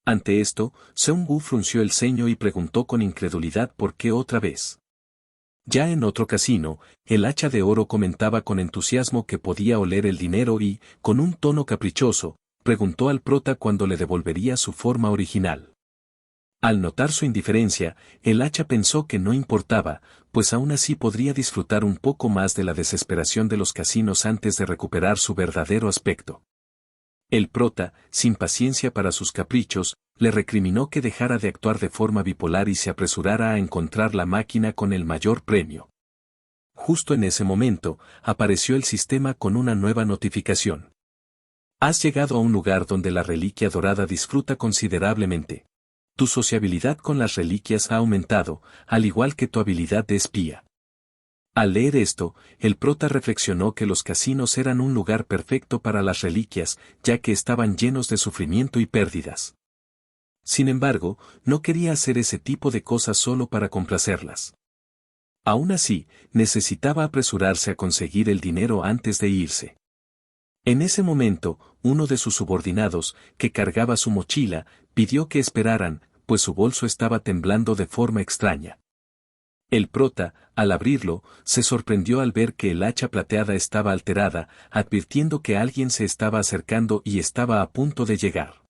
Ante esto, Seung-woo frunció el ceño y preguntó con incredulidad por qué otra vez. Ya en otro casino, el hacha de oro comentaba con entusiasmo que podía oler el dinero y, con un tono caprichoso, preguntó al prota cuándo le devolvería su forma original. Al notar su indiferencia, el hacha pensó que no importaba, pues aún así podría disfrutar un poco más de la desesperación de los casinos antes de recuperar su verdadero aspecto. El prota, sin paciencia para sus caprichos, le recriminó que dejara de actuar de forma bipolar y se apresurara a encontrar la máquina con el mayor premio. Justo en ese momento, apareció el sistema con una nueva notificación. Has llegado a un lugar donde la reliquia dorada disfruta considerablemente. Tu sociabilidad con las reliquias ha aumentado, al igual que tu habilidad de espía. Al leer esto, el prota reflexionó que los casinos eran un lugar perfecto para las reliquias, ya que estaban llenos de sufrimiento y pérdidas. Sin embargo, no quería hacer ese tipo de cosas solo para complacerlas. Aún así, necesitaba apresurarse a conseguir el dinero antes de irse. En ese momento, uno de sus subordinados, que cargaba su mochila, pidió que esperaran, pues su bolso estaba temblando de forma extraña. El prota, al abrirlo, se sorprendió al ver que el hacha plateada estaba alterada, advirtiendo que alguien se estaba acercando y estaba a punto de llegar.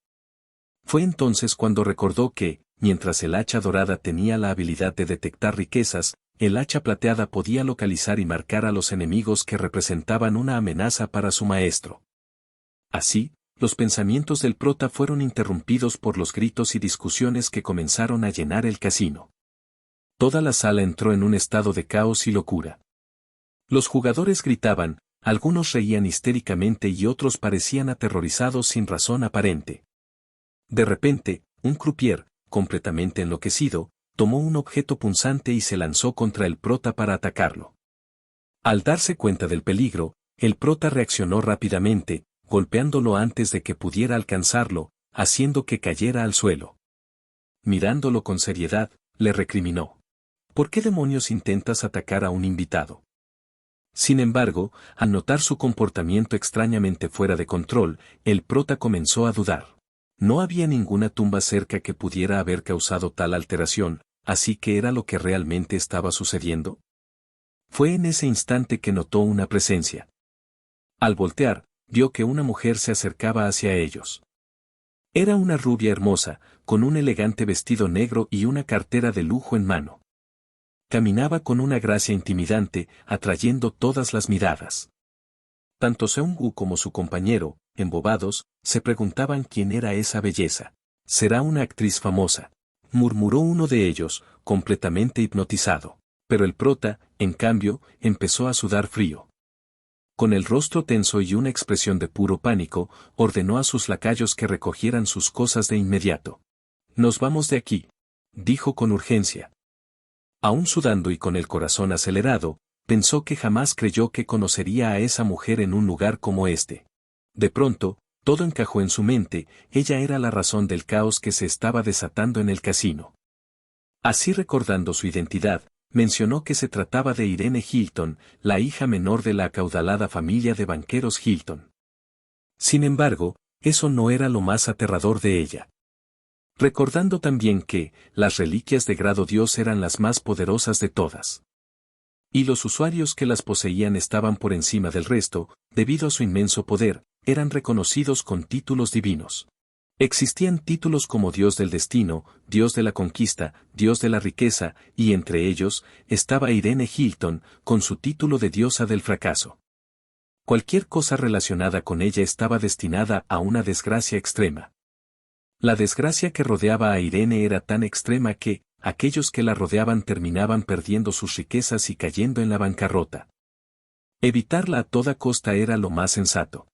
Fue entonces cuando recordó que, mientras el hacha dorada tenía la habilidad de detectar riquezas, el hacha plateada podía localizar y marcar a los enemigos que representaban una amenaza para su maestro. Así, los pensamientos del prota fueron interrumpidos por los gritos y discusiones que comenzaron a llenar el casino. Toda la sala entró en un estado de caos y locura. Los jugadores gritaban, algunos reían histéricamente y otros parecían aterrorizados sin razón aparente. De repente, un croupier, completamente enloquecido, tomó un objeto punzante y se lanzó contra el prota para atacarlo. Al darse cuenta del peligro, el prota reaccionó rápidamente, golpeándolo antes de que pudiera alcanzarlo, haciendo que cayera al suelo. Mirándolo con seriedad, le recriminó: ¿por qué demonios intentas atacar a un invitado? Sin embargo, al notar su comportamiento extrañamente fuera de control, el prota comenzó a dudar. No había ninguna tumba cerca que pudiera haber causado tal alteración, así que ¿era lo que realmente estaba sucediendo? Fue en ese instante que notó una presencia. Al voltear, vio que una mujer se acercaba hacia ellos. Era una rubia hermosa, con un elegante vestido negro y una cartera de lujo en mano. Caminaba con una gracia intimidante, atrayendo todas las miradas. Tanto Seung-gu como su compañero, embobados, se preguntaban quién era esa belleza. «Será una actriz famosa», murmuró uno de ellos, completamente hipnotizado. Pero el prota, en cambio, empezó a sudar frío. Con el rostro tenso y una expresión de puro pánico, ordenó a sus lacayos que recogieran sus cosas de inmediato. «Nos vamos de aquí», dijo con urgencia. Aún sudando y con el corazón acelerado, pensó que jamás creyó que conocería a esa mujer en un lugar como este. De pronto, todo encajó en su mente, ella era la razón del caos que se estaba desatando en el casino. Así, recordando su identidad, mencionó que se trataba de Irene Hilton, la hija menor de la acaudalada familia de banqueros Hilton. Sin embargo, eso no era lo más aterrador de ella. Recordando también que, las reliquias de grado Dios eran las más poderosas de todas. Y los usuarios que las poseían estaban por encima del resto, debido a su inmenso poder, eran reconocidos con títulos divinos. Existían títulos como Dios del Destino, Dios de la Conquista, Dios de la Riqueza, y entre ellos, estaba Irene Hilton, con su título de Diosa del Fracaso. Cualquier cosa relacionada con ella estaba destinada a una desgracia extrema. La desgracia que rodeaba a Irene era tan extrema que, aquellos que la rodeaban terminaban perdiendo sus riquezas y cayendo en la bancarrota. Evitarla a toda costa era lo más sensato.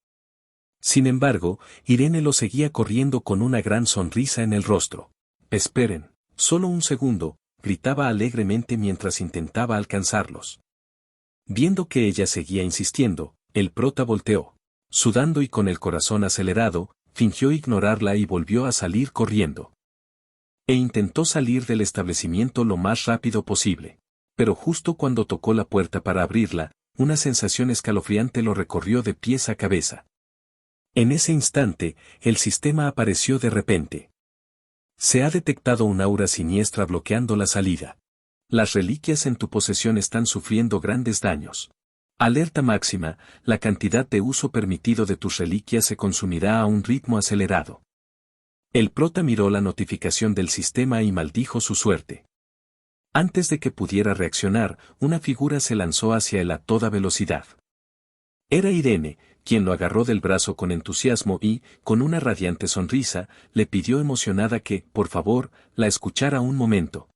Sin embargo, Irene lo seguía corriendo con una gran sonrisa en el rostro. «Esperen, solo un segundo», gritaba alegremente mientras intentaba alcanzarlos. Viendo que ella seguía insistiendo, el prota volteó. Sudando y con el corazón acelerado, fingió ignorarla y volvió a salir corriendo. E intentó salir del establecimiento lo más rápido posible. Pero justo cuando tocó la puerta para abrirla, una sensación escalofriante lo recorrió de pies a cabeza. En ese instante, el sistema apareció de repente. Se ha detectado un aura siniestra bloqueando la salida. Las reliquias en tu posesión están sufriendo grandes daños. Alerta máxima, la cantidad de uso permitido de tus reliquias se consumirá a un ritmo acelerado. El prota miró la notificación del sistema y maldijo su suerte. Antes de que pudiera reaccionar, una figura se lanzó hacia él a toda velocidad. Era Irene, quien lo agarró del brazo con entusiasmo y, con una radiante sonrisa, le pidió emocionada que, por favor, la escuchara un momento.